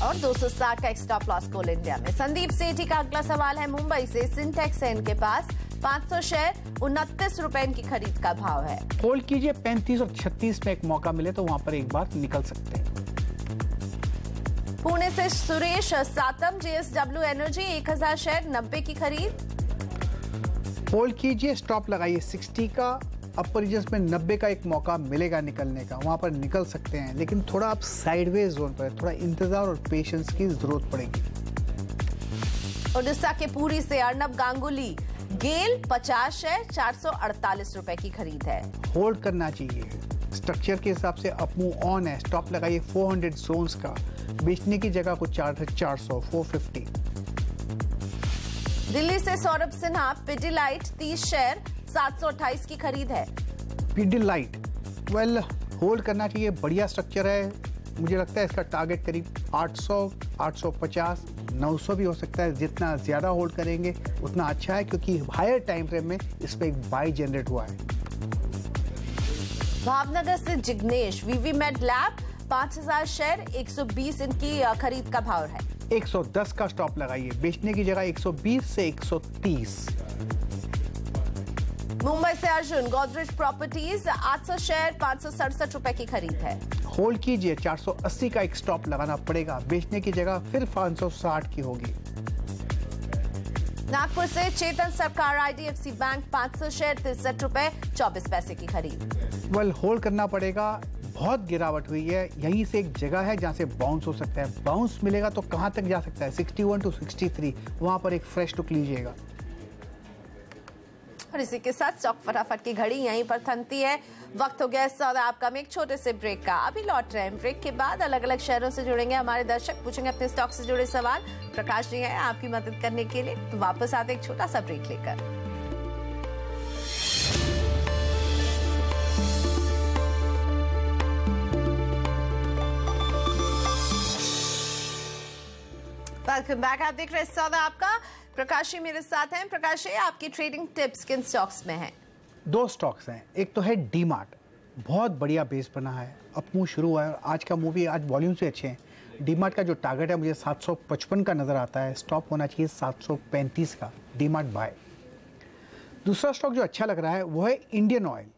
और 260 का एक स्टॉप लॉस कोल इंडिया में। संदीप सेठी का अगला सवाल है मुंबई से, सिंटेक्स है इनके पास 500 शेयर 29 रुपए इनकी खरीद का भाव है। होल्ड कीजिए, 35 और 36 में एक मौका मिले तो वहां पर एक बार निकल सकते हैं। पुणे से सुरेश सातम, JSW एनर्जी 1000 शेयर 90 की खरीद। होल्ड कीजिए, स्टॉप लगाइए 60 का। अपर रीजन्स में 90 का एक मौका मिलेगा निकलने का, वहां पर निकल सकते हैं, लेकिन थोड़ा आप साइडवेज जोन पर, थोड़ा इंतजार और पेशेंस की जरूरत पड़ेगी। उड़ीसा के पुरी से अर्नब गांगुली, गेल 50 शेयर 448 रुपए की खरीद है। होल्ड करना चाहिए, स्ट्रक्चर के हिसाब से अप मूव ऑन है। स्टॉप लगाइए 400 जोन्स का, बेचने की जगह कुछ 400 450। दिल्ली से सौरभ सिन्हा, पिडिलाइट 30 शेयर 728 की खरीद है। पिडिलाइट वेल होल्ड करना चाहिए, बढ़िया स्ट्रक्चर है। मुझे लगता है इसका टारगेट करीब 800, 850, 900 भी हो सकता है। जितना ज्यादा होल्ड करेंगे उतना अच्छा है, क्योंकि हायर टाइम फ्रेम में इस पे एक बाई जनरेट हुआ है। भावनगर से जिग्नेश, वीवीमेड लैब 5000 शेयर 120 इनकी खरीद का भाव है। 110 का स्टॉप लगाइए, बेचने की जगह 120 से 130। मुंबई से अर्जुन, गोदरेज प्रॉपर्टीज 800 शेयर 567 रुपए की खरीद है। होल्ड कीजिए, 480 का एक स्टॉप लगाना पड़ेगा, बेचने की जगह फिर 560 की होगी। नागपुर से चेतन सरकार, IDFC बैंक 500 शेयर 63 रुपए 24 पैसे की खरीद। वेल होल्ड करना पड़ेगा, बहुत गिरावट हुई है। यहीं से एक जगह है जहां से बाउंस हो सकता है। बाउंस मिलेगा तो कहां तक जा सकता है? 61 to 63, वहां पर एक फ्रेश टुक लीजिएगा। और इसी के साथ स्टॉक फटाफट की घड़ी यहीं पर थमती है। वक्त हो गया सौदा आपका में एक छोटे से ब्रेक का। अभी लौट रहे हैं, ब्रेक के बाद अलग अलग शहरों से जुड़ेंगे हमारे दर्शक, पूछेंगे अपने स्टॉक से जुड़े सवाल। प्रकाश जी हैं आपकी मदद करने के लिए, तो वापस आते एक छोटा सा ब्रेक लेकर। वेलकम बैक, आप देख रहे हैं सौदा आपका। प्रकाशी मेरे साथ हैं। प्रकाशी, आपकी ट्रेडिंग टिप्स किन स्टॉक्स में हैं? 2 स्टॉक्स हैं। एक तो है डीमार्ट, बहुत बढ़िया बेस बना है, अप मूव शुरू हुआ है। आज का मूव भी, आज वॉल्यूम से अच्छे हैं। डीमार्ट का जो टारगेट है मुझे 755 का नजर आता है, स्टॉप होना चाहिए 735 का। डीमार्ट बाय। दूसरा स्टॉक जो अच्छा लग रहा है वो है इंडियन ऑयल।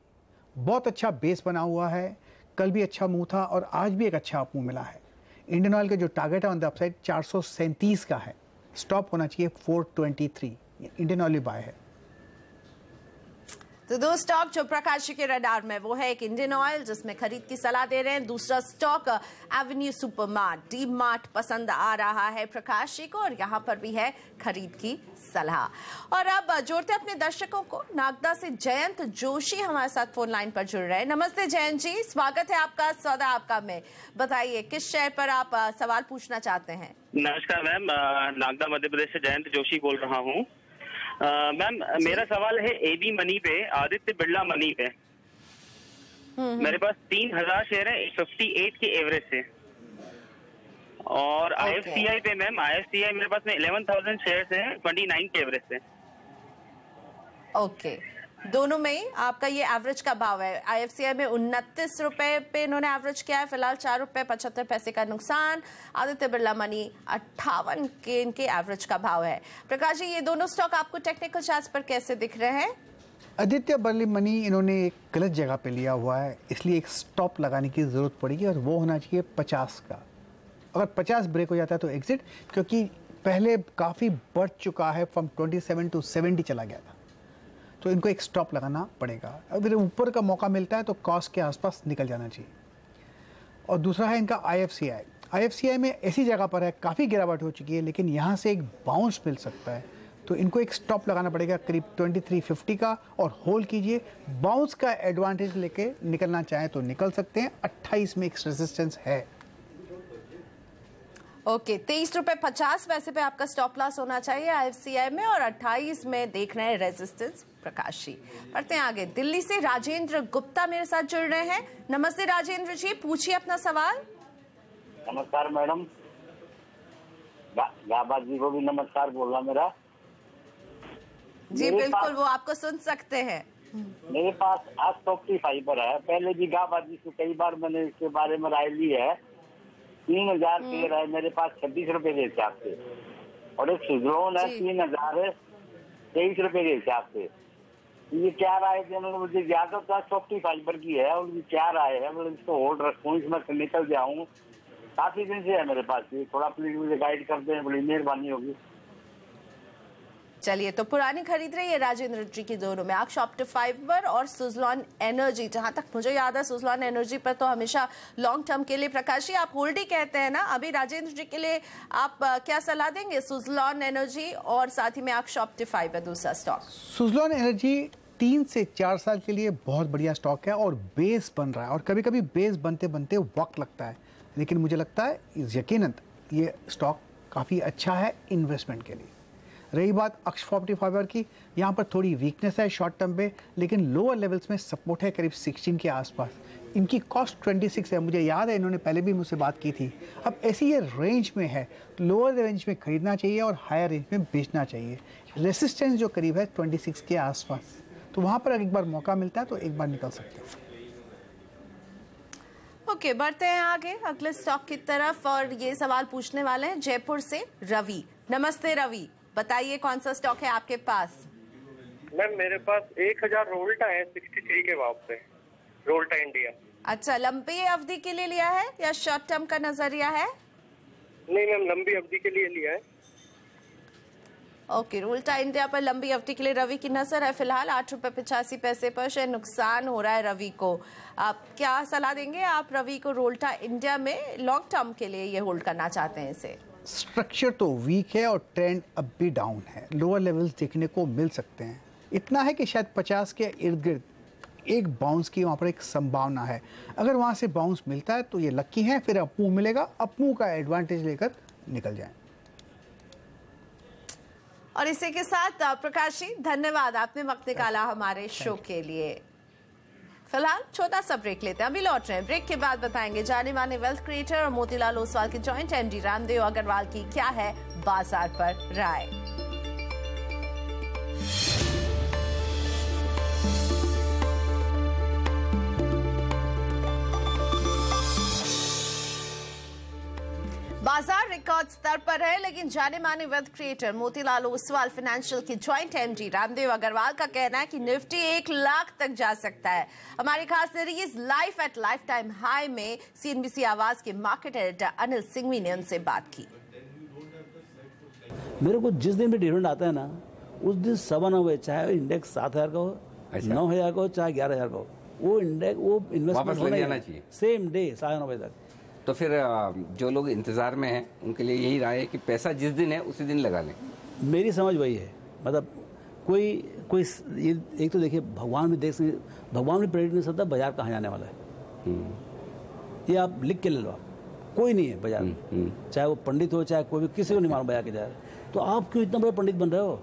बहुत अच्छा बेस बना हुआ है, कल भी अच्छा मूव था और आज भी एक अच्छा अप मूव मिला है। इंडियन ऑयल का जो टारगेट है ऑन द अपसाइड 437 का है, स्टॉप होना चाहिए 423। इंडियन ऑयल बाय है। तो 2 स्टॉक जो प्रकाश के रडार में, वो है एक इंडियन ऑयल जिसमें खरीद की सलाह दे रहे हैं, दूसरा stock Avenue supermart, D mart पसंद आ रहा है प्रकाश जी को, और यहाँ पर भी है खरीद की सलाह। और अब जोड़ते अपने दर्शकों को, नागदा से जयंत जोशी हमारे साथ फोन लाइन पर जुड़ रहे हैं। नमस्ते जयंत जी, स्वागत है आपका सौदा आपका में। बताइए किस शेयर पर आप सवाल पूछना चाहते हैं? नमस्कार मैम, नागदा मध्य प्रदेश से जयंत जोशी बोल रहा हूँ। मैम मेरा सवाल है एबी मनी पे, आदित्य बिरला मनी पे। मेरे पास 3000 शेयर है 58 के एवरेज से। और IFCI पे मैम, IFCI मेरे पास में 11,000 शेयर है 29 के एवरेज से। ओके, दोनों में ही आपका ये एवरेज का भाव है। IFCI में 29 रुपए पे इन्होंने एवरेज किया है, फिलहाल 4 रुपए 75 पैसे का नुकसान। आदित्य बिरला मनी 58 के इनके एवरेज का भाव है। प्रकाश जी, ये दोनों स्टॉक आपको टेक्निकल चार्ट पर कैसे दिख रहे हैं? आदित्य बिरला मनी इन्होंने एक गलत जगह पे लिया हुआ है, इसलिए एक स्टॉप लगाने की जरूरत पड़ेगी और वो होना चाहिए 50 का। अगर 50 ब्रेक हो जाता है तो एग्जिट, क्योंकि पहले काफ़ी बढ़ चुका है, फ्रॉम 27 to 70 चला गया था, तो इनको एक स्टॉप लगाना पड़ेगा। अगर ऊपर का मौका मिलता है तो कॉस्ट के आसपास निकल जाना चाहिए। और दूसरा है इनका IFCI में ऐसी जगह पर है, काफ़ी गिरावट हो चुकी है, लेकिन यहाँ से एक बाउंस मिल सकता है, तो इनको एक स्टॉप लगाना पड़ेगा करीब 2350 का, और होल्ड कीजिए। बाउंस का एडवांटेज लेके निकलना चाहें तो निकल सकते हैं। 28 में एक रेजिस्टेंस है। ओके, 23 रुपए 50 पैसे पे आपका स्टॉप लॉस होना चाहिए IFCI में, और 28 में देख रहे हैं रेजिस्टेंस। प्रकाश जी, बढ़ते हैं आगे। दिल्ली से राजेंद्र गुप्ता मेरे साथ जुड़ रहे हैं। नमस्ते राजेंद्र जी, पूछिए अपना सवाल। नमस्कार मैडम, गाबा जी को भी नमस्कार बोलना मेरा। जी बिल्कुल, वो आपको सुन सकते हैं। मेरे पास आज 50 फाइबर है, पहले भी गाबा जी से कई बार मैंने इसके बारे में राय ली है। 3000 शेयर है मेरे पास 26 रुपए के हिसाब से, और एक सुजलोन है 3000 है 23 रुपए के हिसाब से। ये क्या राय थे? मुझे ज्यादातर 50 फाइबर की है, और क्या राय है? मतलब इसको होल्ड रखूं, इसमें निकल जाऊं काफी दिन से है मेरे पास, ये थोड़ा प्लीज मुझे गाइड कर दें, बड़ी मेहरबानी होगी। चलिए, तो पुरानी खरीद रही है राजेंद्र जी की दोनों में, अक्ष ऑप्टिक फाइबर और सुजलॉन एनर्जी। जहां तक मुझे याद है सुजलॉन एनर्जी पर तो हमेशा लॉन्ग टर्म के लिए प्रकाश जी आप होल्ड ही कहते हैं ना, अभी राजेंद्र जी के लिए आप क्या सलाह देंगे? सुजलॉन एनर्जी और साथ ही में अक्ष ऑप्टिक फाइबर दूसरा स्टॉक। सुजलॉन एनर्जी 3 से 4 साल के लिए बहुत बढ़िया स्टॉक है और बेस बन रहा है, और कभी कभी बेस बनते बनते वक्त लगता है, लेकिन मुझे लगता है यकीनन ये स्टॉक काफ़ी अच्छा है इन्वेस्टमेंट के लिए। रही बात अक्ष ऑप्टिक फाइबर की, यहाँ पर थोड़ी वीकनेस है शॉर्ट टर्म पे, लेकिन लोअर लेवल्स में सपोर्ट है करीब 16 के आसपास। इनकी कॉस्ट 26 है, मुझे याद है इन्होंने पहले भी मुझसे बात की थी। अब ऐसी ये रेंज में है, लोअर रेंज में खरीदना चाहिए और हायर रेंज में बेचना चाहिए। रेसिस्टेंस जो करीब है 26 के आसपास, तो वहाँ पर एक बार मौका मिलता है तो एक बार निकल सकते हैं। ओके, बढ़ते हैं आगे अगले स्टॉक की तरफ, और ये सवाल पूछने वाले हैं जयपुर से रवि। नमस्ते रवि, बताइए कौन सा स्टॉक है आपके पास? मैम मेरे पास 1000 रोल्टा है 63 के भाव पे, रोल्टा इंडिया। अच्छा, लंबी अवधि के लिए लिया है या शॉर्ट टर्म का नजरिया है? नहीं मैम, लंबी अवधि के लिए लिया है। ओके, रोल्टा इंडिया पर लंबी अवधि के लिए रवि की नजर है फिलहाल। 8.85 पर शेयर नुकसान हो रहा है रवि को। आप क्या सलाह देंगे आप रवि को रोल्टा इंडिया में लॉन्ग टर्म के लिए ये होल्ड करना चाहते हैं इसे? स्ट्रक्चर तो वीक है और ट्रेंड अब भी डाउन है, लोअर लेवल्स देखने को मिल सकते हैं। इतना है कि शायद 50 के इर्द गिर्द एक बाउंस की वहाँ पर एक संभावना है। अगर वहाँ से बाउंस मिलता है तो ये लक्की है, फिर अपमूव मिलेगा, अपमूव का एडवांटेज लेकर निकल जाए। और इसी के साथ प्रकाश जी धन्यवाद, आपने वक्त निकाला हमारे शो के लिए। फिलहाल छोटा सा ब्रेक लेते हैं, अभी लौट रहे हैं। ब्रेक के बाद बताएंगे जाने माने वेल्थ क्रिएटर और मोतीलाल ओसवाल के जॉइंट एमडी रामदेव अग्रवाल की क्या है बाजार पर राय। बाजार रिकॉर्ड स्तर पर है, लेकिन जाने माने wealth creator Motilal Oswal financial के जॉइंट एमडी रामदेव अग्रवाल का कहना है कि निफ्टी 1 लाख तक जा सकता है। हमारी खास series life at life time high में सीएनबीसी आवाज के मार्केट एडिटर अनिल सिंघवी ने उनसे बात की। मेरे को जिस दिन भी डिविडेंड आता है ना, उस दिन 9 बजे, चाहे इंडेक्स 7000 का हो, 9000 का हो, चाहे 11000 का हो, वो इंडेक्स वो इन्वेस्टमेंट होना चाहिए सेम डे 9:30 बजे तक। तो फिर जो लोग इंतजार में हैं उनके लिए यही राय है कि पैसा जिस दिन है उसी दिन लगा लें। मेरी समझ वही है, मतलब कोई ये एक तो देखिए भगवान भी भगवान भी प्रेडिक्ट नहीं सकता बाजार कहाँ जाने वाला है। ये आप लिख के ले लो, कोई नहीं है बाजार में, चाहे वो पंडित हो चाहे कोई भी, किसी को नहीं मालूम बाजार के जा रहे। तो आप क्यों इतना बड़े पंडित बन रहे हो?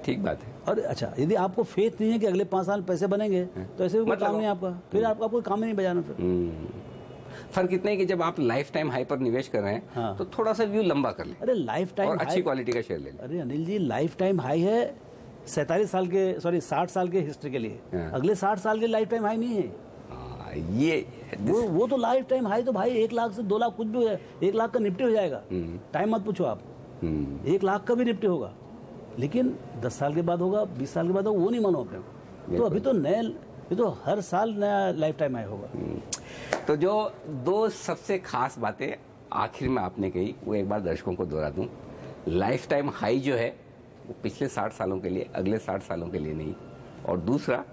ठीक बात है। और अच्छा, यदि आपको फेथ नहीं है कि अगले 5 साल पैसे बनेंगे तो ऐसे भी कोई काम नहीं आपका, फिर आपका कोई काम ही नहीं बाजार में। फिर फर्क इतना है कि जब आप लाइफ टाइम हाई पर निवेश कर रहे हैं तो थोड़ा सा व्यू लंबा कर लें। अरे लाइफ टाइम और अच्छी क्वालिटी का शेयर ले लें। अरे Anil ji, life time high है 60 साल के हिस्ट्री के लिए, अगले 60 साल के लाइफ टाइम हाई नहीं है। ये वो तो लाइफ टाइम हाई तो भाई 1 लाख से 2 लाख कुछ भी है, 1 लाख का निफ्टी हो जाएगा, टाइम मत पूछो आप। 1 लाख का भी निफ्टी होगा, लेकिन 10 साल के बाद होगा, 20 साल के बाद होगा, वो नहीं मानो अपने। तो अभी तो ये तो हर साल नया लाइफ टाइम हाई होगा। तो जो 2 सबसे खास बातें आखिर में आपने कही वो एक बार दर्शकों को दोहरा दूं। लाइफ टाइम हाई जो है वो पिछले 60 सालों के लिए, अगले 60 सालों के लिए नहीं। और दूसरा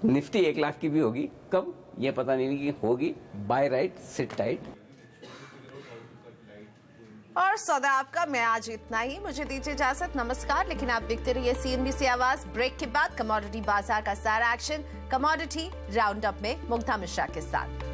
निफ्टी 1 लाख की भी होगी, कब ये पता नहीं कि होगी। Buy right, sit tight. और सौदा आपका मैं आज इतना ही, मुझे दीजिए इजाजत, नमस्कार। लेकिन आप देखते रहिए सीएनबीसी आवाज। ब्रेक के बाद कमोडिटी बाजार का सारा एक्शन कमोडिटी राउंड अप में मुग्धा मिश्रा के साथ।